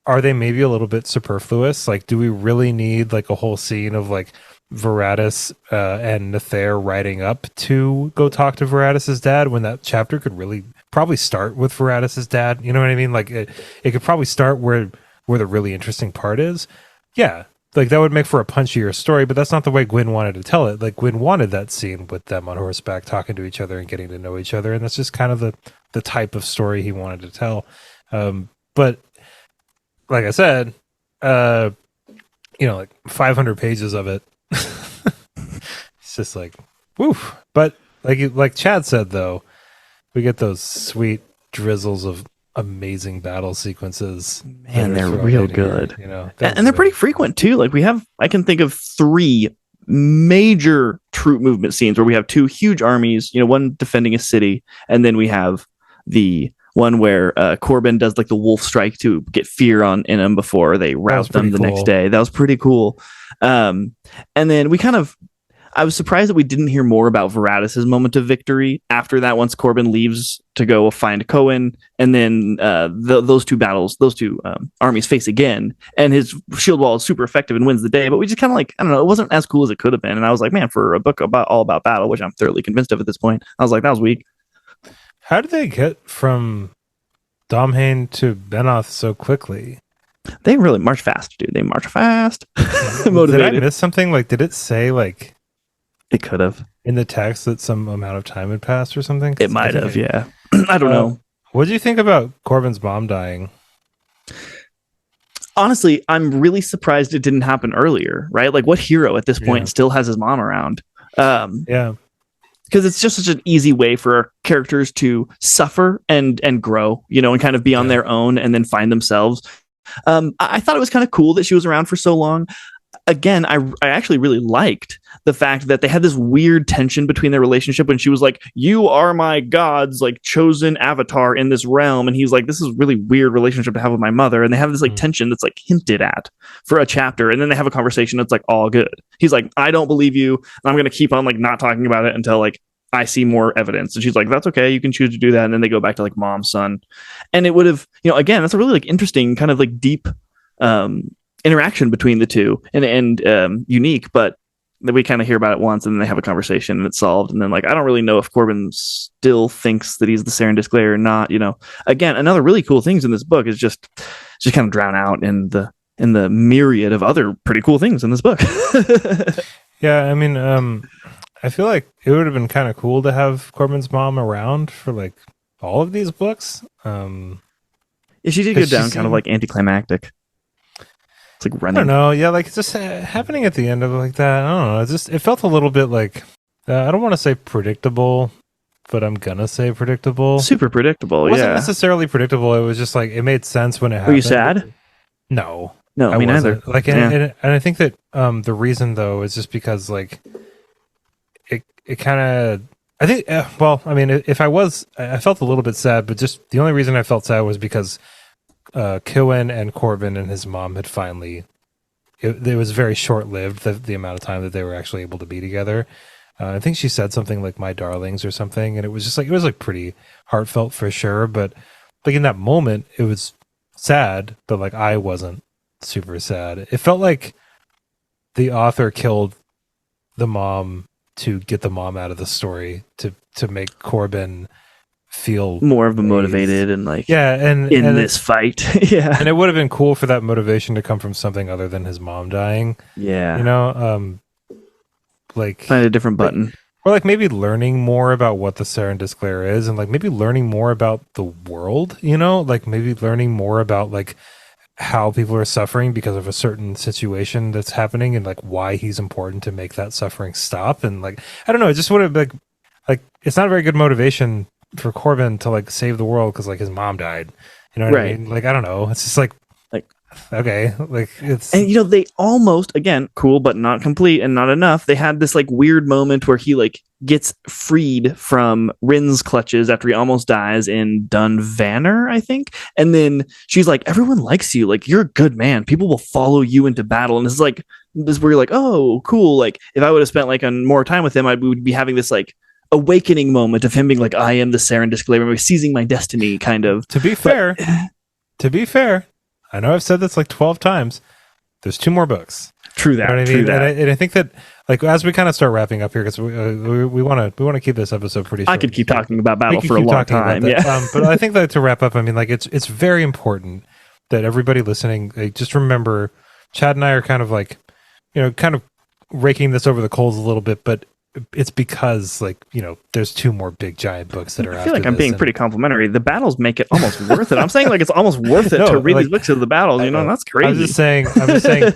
A: Are they maybe a little bit superfluous? Like, do we really need like a whole scene of like Veratus and Mithair riding up to go talk to Veratus's dad when that chapter could really probably start with Veratus's dad? You know what I mean? Like it could probably start where the really interesting part is. Yeah. Like that would make for a punchier story, but that's not the way Gwynne wanted to tell it. Like Gwynne wanted that scene with them on horseback talking to each other and getting to know each other, and that's just kind of the type of story he wanted to tell. But like I said, like 500 pages of it. It's just like, woof. But like Chad said, though, we get those sweet drizzles of amazing battle sequences.
B: Man, they're real good.
A: Here,
B: and they're pretty frequent too. Like I can think of 3 major troop movement scenes where we have 2 huge armies, one defending a city, and then we have the one where Corban does like the wolf strike to get fear in them before they rout them the next day. That was pretty cool. And then I was surprised that we didn't hear more about Veratus's moment of victory after that once Corban leaves to go find Cohen, and then those two armies face again, and his shield wall is super effective and wins the day, but we just kind of like, I don't know, it wasn't as cool as it could have been, and I was like, man, for a book all about battle, which I'm thoroughly convinced of at this point, I was like, that was weak.
A: How did they get from Domhain to Benoth so quickly?
B: They really march fast, dude. They march fast. Motivated.
A: Did I miss something? Like, did it say like...
B: It could have.
A: In the text that some amount of time had passed or something?
B: It might have, yeah. I don't know.
A: What do you think about Corban's mom dying?
B: honestly, I'm really surprised it didn't happen earlier, right? Like, what hero at this point still has his mom around?
A: Yeah.
B: Because it's just such an easy way for our characters to suffer and grow, and kind of be on their own and then find themselves. I thought it was kind of cool that she was around for so long. Again, I actually really liked the fact that they had this weird tension between their relationship when she was like, "You are my god's like chosen avatar in this realm," and he's like, "This is a really weird relationship to have with my mother." And they have this like tension that's like hinted at for a chapter, and then they have a conversation that's like all good. He's like, "I don't believe you, and I'm gonna keep on like not talking about it until like I see more evidence." And she's like, "That's okay, you can choose to do that." And then they go back to like mom, son, and it would have, again, that's a really like interesting kind of like deep interaction between the two, and unique, but then we kind of hear about it once and then they have a conversation and it's solved. And then like, I don't really know if Corban still thinks that he's the Saren Disclayer or not. Again, another really cool things in this book is just kind of drown out in the myriad of other pretty cool things in this book.
A: Yeah, I mean, I feel like it would have been kind of cool to have Corban's mom around for like all of these books.
B: Yeah, she did go down kind of like anticlimactic. It's like running.
A: I don't know. Yeah, like just happening at the end of it like that. I don't know. It felt a little bit like I don't want to say predictable, but I'm gonna say predictable.
B: Super predictable.
A: It wasn't necessarily predictable. It was just like it made sense when it happened.
B: Were you sad?
A: No,
B: I mean neither.
A: Like, and I think that the reason though is just because like it kind of. I think. Well, I mean, if I felt a little bit sad, but just the only reason I felt sad was because Cywen and Corban and his mom had finally. It was very short-lived, the amount of time that they were actually able to be together. I think she said something like "my darlings" or something, and it was just like it was like pretty heartfelt for sure. But like in that moment, it was sad, but like I wasn't super sad. It felt like the author killed the mom to get the mom out of the story to make Corban feel
B: more of a motivated and like
A: and
B: this fight. Yeah,
A: and it would have been cool for that motivation to come from something other than his mom dying. Like
B: find a different button,
A: or like maybe learning more about what the Saren Disclayer is, and like maybe learning more about the world. Like maybe learning more about like how people are suffering because of a certain situation that's happening, and like why he's important to make that suffering stop. And like I don't know, it just would have like it's not a very good motivation for Corban to like save the world because like his mom died. You know what I mean? Like I don't know. It's just like okay, like it's
B: and they almost again cool but not complete and not enough. They had this like weird moment where he like gets freed from Rin's clutches after he almost dies in Dun Vanner, I think. And then she's like, everyone likes you. Like you're a good man. People will follow you into battle. And it's like this where you're like, oh, cool. Like if I would have spent like more time with him, I would be having this like awakening moment of him being like, I am the Saren Disclaimer, seizing my destiny, kind of.
A: To be fair, I know I've said this like 12 times. There's 2 more books.
B: True that.
A: You know what I mean? And I think that like as we kind of start wrapping up here, because we want to keep this episode pretty short.
B: I could keep talking about Battle for a long time. Yeah.
A: But I think that to wrap up, I mean, like it's very important that everybody listening, like, just remember, Chad and I are kind of like, kind of raking this over the coals a little bit, but it's because like there's 2 more big giant books that are
B: I feel like I'm being pretty complimentary. The battles make it almost worth it. I'm saying like it's almost worth it to read these books of the battles. That's crazy.
A: I'm just saying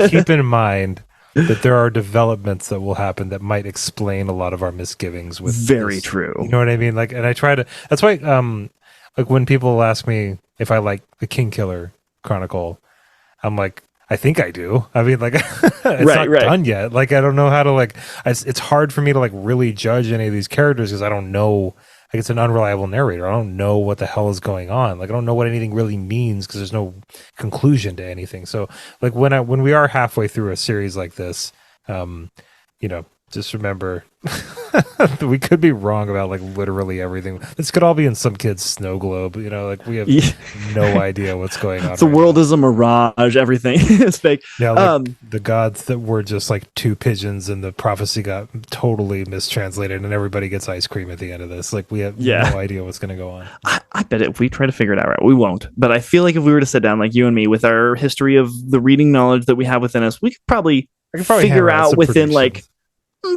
A: keep in mind that there are developments that will happen that might explain a lot of our misgivings with
B: very
A: this.
B: true.
A: You know what I mean? Like, and I try to, that's why like when people ask me if I like the King Killer Chronicle, I'm like, I think I do. I mean, like, it's not done yet. Like, I don't know how to like. It's hard for me to like really judge any of these characters because I don't know. Like, it's an unreliable narrator. I don't know what the hell is going on. Like, I don't know what anything really means because there's no conclusion to anything. So, like, when we are halfway through a series like this, just remember we could be wrong about like literally everything. This could all be in some kid's snow globe. Like we have no idea what's going on.
B: The world is a mirage. Everything is fake.
A: Yeah, like the gods that were just like 2 pigeons, and the prophecy got totally mistranslated, and everybody gets ice cream at the end of this. Like we have no idea what's going to go on.
B: I bet if we try to figure it out, right, we won't. But I feel like if we were to sit down, like you and me, with our history of the reading knowledge that we have within us, we could probably figure out within like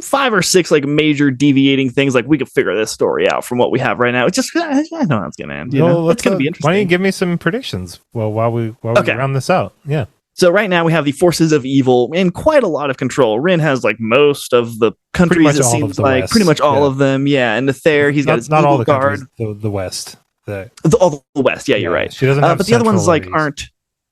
B: 5 or 6 like major deviating things. Like we could figure this story out from what we have right now. It's just I know how it's gonna end. It's gonna be interesting.
A: Why don't you give me some predictions? Well, while we round this out, yeah.
B: So right now we have the forces of evil in quite a lot of control. Rin has like most of the countries, it seems like.
A: West.
B: Pretty much all of them, yeah. And Nether, he's got his
A: not
B: evil
A: all the
B: guard.
A: countries, the West.
B: All the West, yeah, you're right.
A: She doesn't have
B: but the other ones like
A: cities.
B: aren't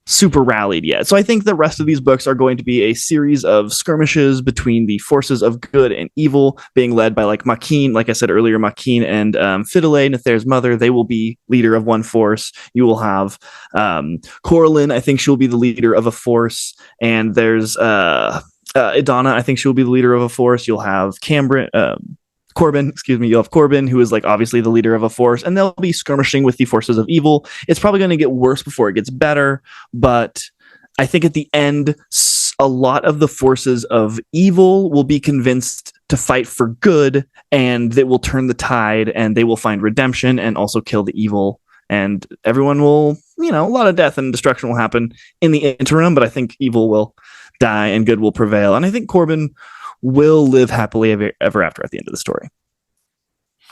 B: super rallied yet. So I think the rest of these books are going to be a series of skirmishes between the forces of good and evil, being led by like Makeen, like I said earlier, Makeen and Fidelay, Nether's mother. They will be leader of one force. You will have Corlin. I think she'll be the leader of a force. And there's Edana. I think she'll be the leader of a force. You'll have Corban, you'll have Corban, who is like obviously the leader of a force, and they'll be skirmishing with the forces of evil. It's probably going to get worse before it gets better, but I think at the end, a lot of the forces of evil will be convinced to fight for good, and they will turn the tide, and they will find redemption and also kill the evil, and everyone will, a lot of death and destruction will happen in the interim, but I think evil will die and good will prevail, and I think Corban will live happily ever after at the end of the story.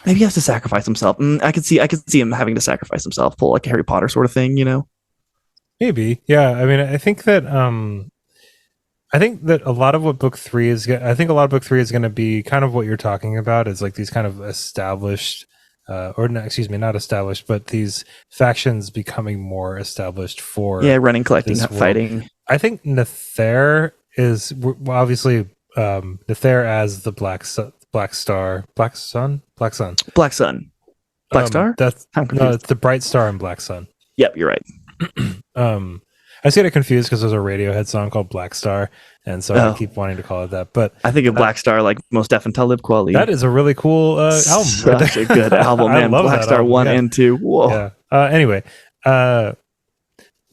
B: Maybe he has to sacrifice himself. I could see him having to sacrifice himself, pull like a Harry Potter sort of thing,
A: Maybe, yeah. I mean, I think that a lot of what book 3 is. I think a lot of book 3 is going to be kind of what you're talking about. Is like these kind of established, not established, but these factions becoming more established for
B: running, collecting, fighting.
A: I think Nether is obviously. Nether as the Black Sun. Black Star. That's it's the Bright Star and Black Sun.
B: Yep, you're right.
A: I just get it confused because there's a Radiohead song called Black Star, and so I keep wanting to call it that. But
B: I think of Black Star like Most Def and Talib Kweli.
A: That is a really cool album.
B: Such a good album, man. Black Star album, 1 and 2. Whoa.
A: Yeah. Anyway,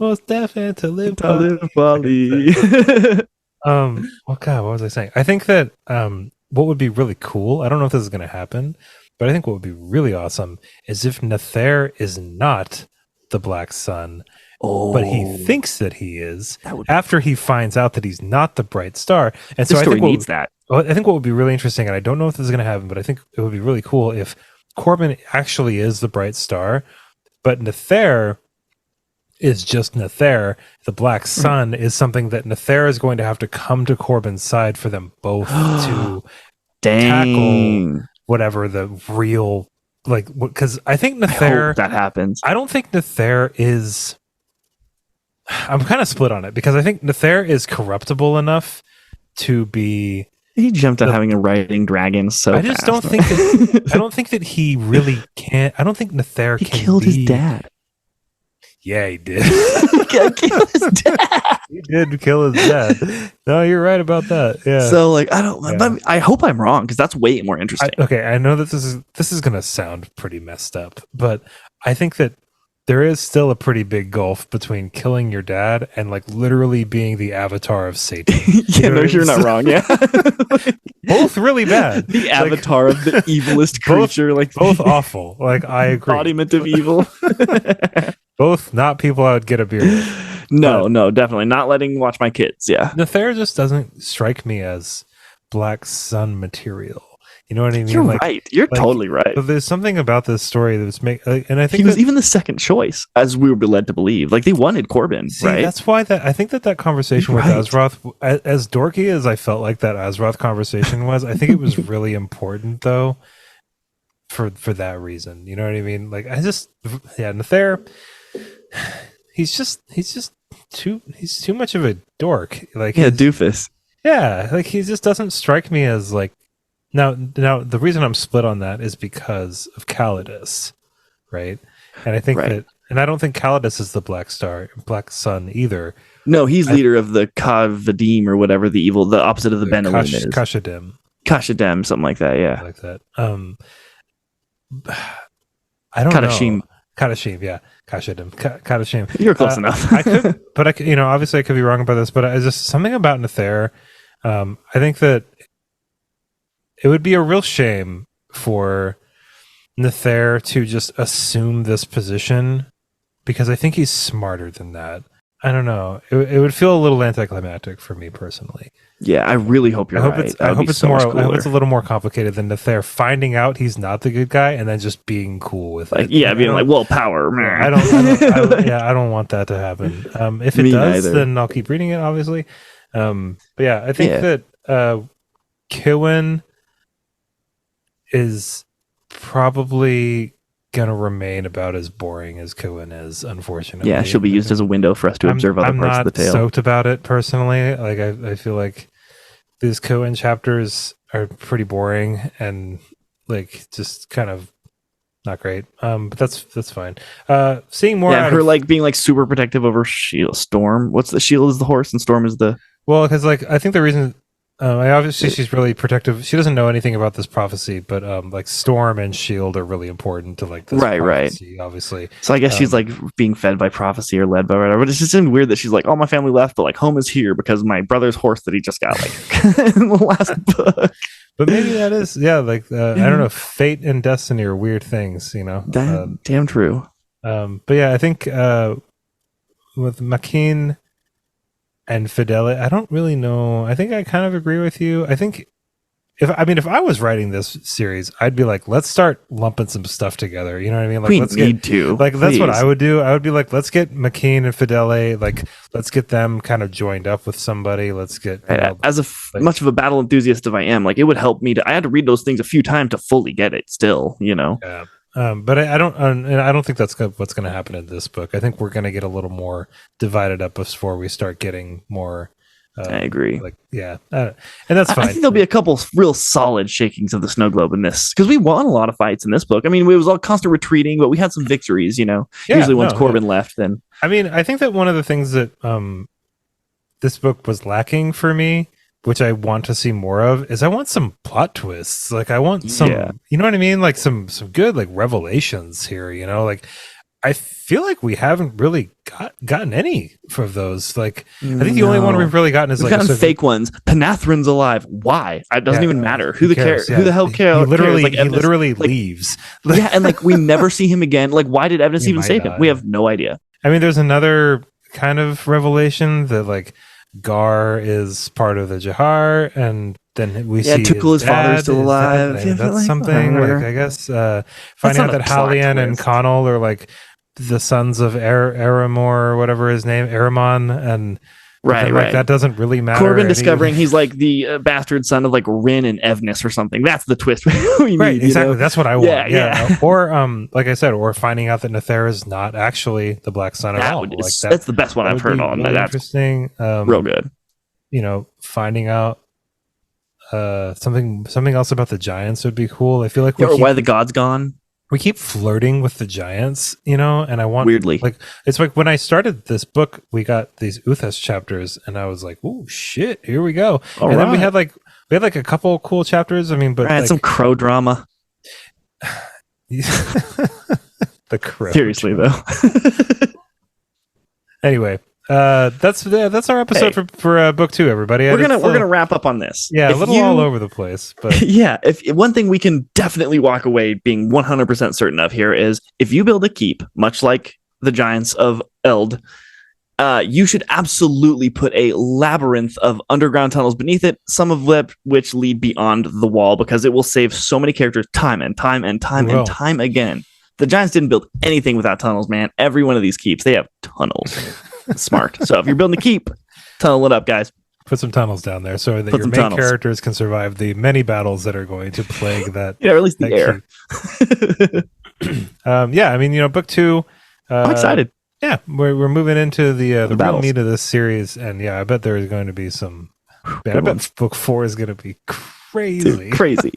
A: Most Def and Talib
B: Kweli.
A: Oh God, what was I saying? I think that what would be really cool, I don't know if this is going to happen, but I think what would be really awesome is if Nether is not the Black Sun, but he thinks that he is after he finds out that he's not the Bright Star. And so I think
B: needs that.
A: I think what would be really interesting, and I don't know if this is going to happen, but I think it would be really cool if Corban actually is the Bright Star, but Nether is just Nether. The Black Sun is something that Nether is going to have to come to Corban's side for them both to tackle whatever the real, like, because I think Nether,
B: that happens.
A: I don't think Nether is, I'm kind of split on it because I think Nether is corruptible enough to be.
B: He jumped on having a riding dragon so
A: I just don't think that, I don't think that he really can. I don't think Nether
B: he killed his dad.
A: Yeah, he did.
B: He killed his dad.
A: He did kill his dad. No, you're right about that. Yeah.
B: So, like, I hope I'm wrong because that's way more interesting.
A: I know that this is going to sound pretty messed up, but I think that there is still a pretty big gulf between killing your dad and like literally being the avatar of Satan.
B: You're not wrong. Yeah,
A: both really bad.
B: The avatar of the evilest creature,
A: both awful. Like I agree.
B: Embodiment of evil.
A: Both not people I would get a beer with.
B: No, definitely not letting watch my kids. Yeah,
A: Nether just doesn't strike me as Black Sun material. You know what I mean?
B: You're right. You're totally right.
A: But there's something about this story that was and I think
B: he was even the second choice, as we were led to believe. Like they wanted Corban, right?
A: That's why I think that conversation with Azeroth, as dorky as I felt like that Azeroth conversation was, I think it was really important though, for that reason. You know what I mean? Like Nether, he's too much of a dork. Like
B: doofus.
A: Yeah, like he just doesn't strike me as like. Now, the reason I'm split on that is because of Calidus, right? And I think that, and I don't think Calidus is the Black Sun either.
B: No, he's leader of the Kavadim or whatever the opposite of the Benelim is. Kashadim, something like that. Yeah,
A: like that. I don't know. Kadashim, yeah, Kadashim.
B: You're close enough.
A: I could, but obviously I could be wrong about this, but it's just something about Nether. I think that. It would be a real shame for Nether to just assume this position because I think he's smarter than that. I don't know. It would feel a little anticlimactic for me personally.
B: Yeah, I really hope you're right.
A: I hope it's more. I hope it's a little more complicated than Nether finding out he's not the good guy and then just being cool with it.
B: Yeah, being like, well, power.
A: I don't want that to happen. If it does, then I'll keep reading it, obviously. But yeah, I think that Cywen is probably gonna remain about as boring as Cywen is, unfortunately.
B: Yeah, she'll be used as a window for us to observe other parts of the tale.
A: I'm not stoked about it personally. Like I feel like these Cywen chapters are pretty boring and like just kind of not great. But that's fine. Seeing more.
B: Yeah, her like being like super protective over Storm. What's the Shield is the horse and Storm is the.
A: Well, because like I think the reason. Obviously, she's really protective. She doesn't know anything about this prophecy, but like Storm and Shield are really important to like this prophecy, obviously.
B: So I guess she's like being fed by prophecy or led by whatever. But it's just weird that she's like, "Oh, my family left, but like home is here because my brother's horse that he just got like in the last book."
A: But maybe that is I don't know. Fate and destiny are weird things, you know.
B: Damn true.
A: But yeah, I think with Makeen and Fidelity, I don't really know. I think I kind of agree with you. I think if I was writing this series, I'd be like, let's start lumping some stuff together. You know what I mean? Like, that's what I would do. I would be like, let's get Makeen and Fidelity, like, let's get them kind of joined up with somebody. Let's get
B: much of a battle enthusiast as I am, like, it would help me I had to read those things a few times to fully get it. Still, you know.
A: Yeah. But I don't think that's what's going to happen in this book. I think we're going to get a little more divided up before we start getting more.
B: I agree.
A: And that's fine.
B: I think there'll be a couple real solid shakings of the snow globe in this because we won a lot of fights in this book. I mean, it was all constant retreating, but we had some victories. You know, usually once Corban left, then.
A: I mean, I think that one of the things that this book was lacking for me, which I want to see more of, is I want some plot twists. Like I want some, you know what I mean? Like some good like revelations here, you know, like I feel like we haven't really gotten any of those. Like I think the only one we've really gotten is
B: we've gotten fake ones. Panathrin's alive. Why? It doesn't even matter. Who the hell cares?
A: He literally leaves.
B: Yeah. And like, we never see him again. Like, why did Evnus even save him? We have no idea.
A: I mean, there's another kind of revelation that like, Gar is part of the Jahar, and then we see
B: his father's still alive.
A: That's something like I guess finding out that Halian and Connell are like the sons of Aramor or whatever his name, Aramon, and right. That doesn't really matter.
B: Corban discovering he's like the bastard son of like Rin and Evnus or something. That's the twist we need.
A: Exactly.
B: You know?
A: That's what I want. Yeah. Or like I said, or finding out that Nether is not actually the Black Sun at all.
B: That's the best one I've heard on.
A: Really that's interesting.
B: Real good.
A: You know, finding out something else about the giants would be cool. I feel like
B: why the god's gone.
A: We keep flirting with the giants, you know, and I want
B: weirdly
A: like it's like when I started this book, we got these Uthas chapters, and I was like, "Oh shit, here we go!" Then we had like a couple cool chapters. I mean, but
B: some crow drama.
A: The crow.
B: Seriously though.
A: Anyway, that's our episode for book 2. Everybody,
B: we're gonna wrap up on this.
A: Yeah, all over the place, but
B: yeah. If one thing we can definitely walk away being 100% certain of here is if you build a keep, much like the giants of Eld, you should absolutely put a labyrinth of underground tunnels beneath it, some of which lead beyond the wall, because it will save so many characters time and time again. The giants didn't build anything without tunnels, man. Every one of these keeps, they have tunnels. Smart. So if you're building a keep, tunnel it up, guys.
A: Put some tunnels down there so that your main characters can survive the many battles that are going to plague that.
B: Or at least the air.
A: I mean, you know, book 2.
B: I'm excited.
A: Yeah, we're moving into the real meat of this series, and yeah, I bet there is going to be some. Man, I bet book 4 is going to be crazy.
B: Dude, crazy.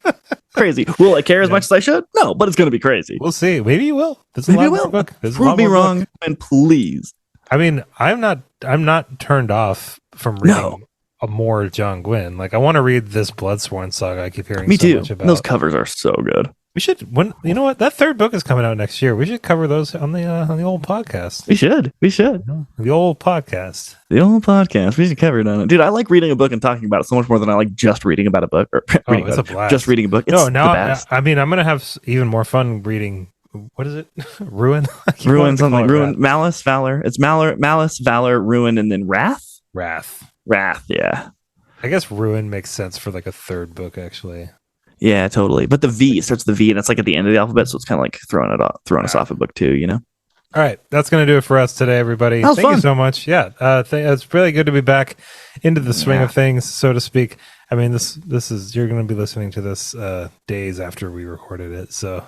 B: Will I care as much as I should? No, but it's going to be crazy.
A: We'll see. Maybe you will.
B: Maybe you will. Prove me wrong, and please.
A: I mean, I'm not turned off from reading a more John Gwynne. Like, I want to read this Bloodsworn saga. I keep hearing much about.
B: Those covers are so good.
A: We should. You know what? That 3rd book is coming out next year. We should cover those on the old podcast.
B: We should.
A: The old podcast.
B: We should cover it on it, dude. I like reading a book and talking about it so much more than I like just reading about a book or
A: it's a blast.
B: Just reading a book. It's the best.
A: I mean, I'm gonna have even more fun reading. What is it? Ruin?
B: Ruin, Malice, Valor. It's Malice, Valor, Ruin, and then Wrath?
A: Wrath,
B: yeah.
A: I guess Ruin makes sense for like a third book, actually.
B: Yeah, totally. But the V, it starts with the V, and it's like at the end of the alphabet, so it's kind of like throwing us off a book too, you know?
A: All right, that's going to do it for us today, everybody.
B: That was
A: Thank
B: fun.
A: you so much. Yeah, it's really good to be back into the swing of things, so to speak. I mean, this is you're going to be listening to this days after we recorded it, so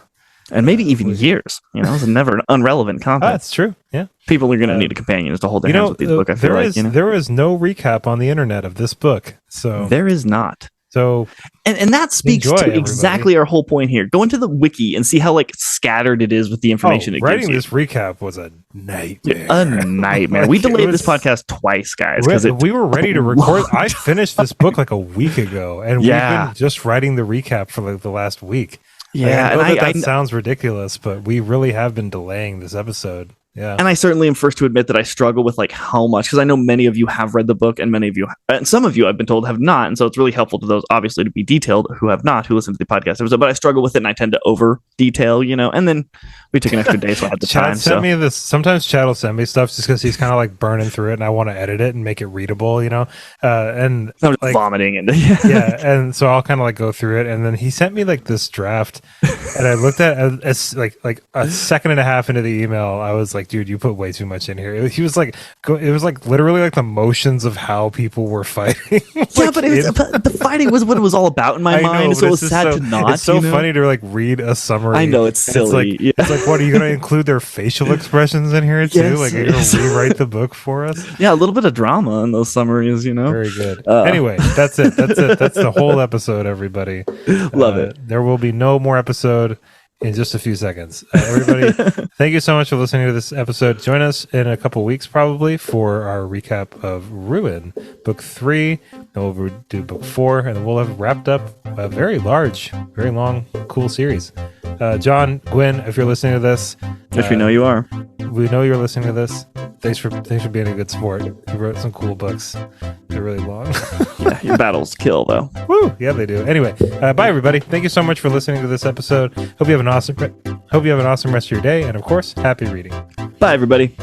B: and maybe even years. You know, it's never unrelevant content.
A: that's true. Yeah,
B: people are going to need a companion to hold their hands with these books. I feel like
A: there is no recap on the internet of this book, so
B: there is not.
A: So,
B: and that speaks to exactly our whole point here. Go into the wiki and see how like scattered it is with the information it gives you.
A: Writing this recap was a nightmare.
B: A nightmare. We delayed this podcast twice, guys, because
A: we were ready to record. I finished this book like a week ago, and we've been just writing the recap for like the last week.
B: Yeah,
A: I know that sounds ridiculous, but we really have been delaying this episode. Yeah.
B: And I certainly am first to admit that I struggle with like how much, because I know many of you have read the book and many of you, and some of you I've been told have not. And so it's really helpful to those obviously to be detailed who have not, who listen to the podcast episode. But I struggle with it and I tend to over detail, you know, and then we took an extra day, so I had the time.
A: Send me this. Sometimes Chad will send me stuff just because he's kind of like burning through it and I want to edit it and make it readable, you know, and
B: I'm like, vomiting and
A: yeah. And so I'll kind of like go through it. And then he sent me like this draft and I looked at it as like a second and a half into the email. I was like, dude, you put way too much in here. He was like, it was like literally like the motions of how people were fighting.
B: Yeah, but the fighting was what it was all about in my mind. So it was sad to not.
A: It's so funny to like read a summary.
B: I know, it's silly.
A: It's like, what are you going to include their facial expressions in here too?
B: Yes,
A: like you're going to rewrite the book for us?
B: Yeah, a little bit of drama in those summaries, you know.
A: Very good. Anyway, that's it. That's the whole episode, everybody.
B: Love it.
A: There will be no more episode in just a few seconds. Everybody, thank you so much for listening to this episode. Join us in a couple weeks probably for our recap of Ruin, book 3. Then we'll do book 4, and we'll have wrapped up a very large, very long, cool series. John Gwynne, if you're listening to this,
B: which we know you are,
A: we know you're listening to this. Thanks for being a good sport. You wrote some cool books. They're really long.
B: Yeah, your battles kill though.
A: Woo! Yeah, they do. Anyway, bye everybody. Thank you so much for listening to this episode. Hope you have an awesome rest of your day, and of course, happy reading.
B: Bye everybody.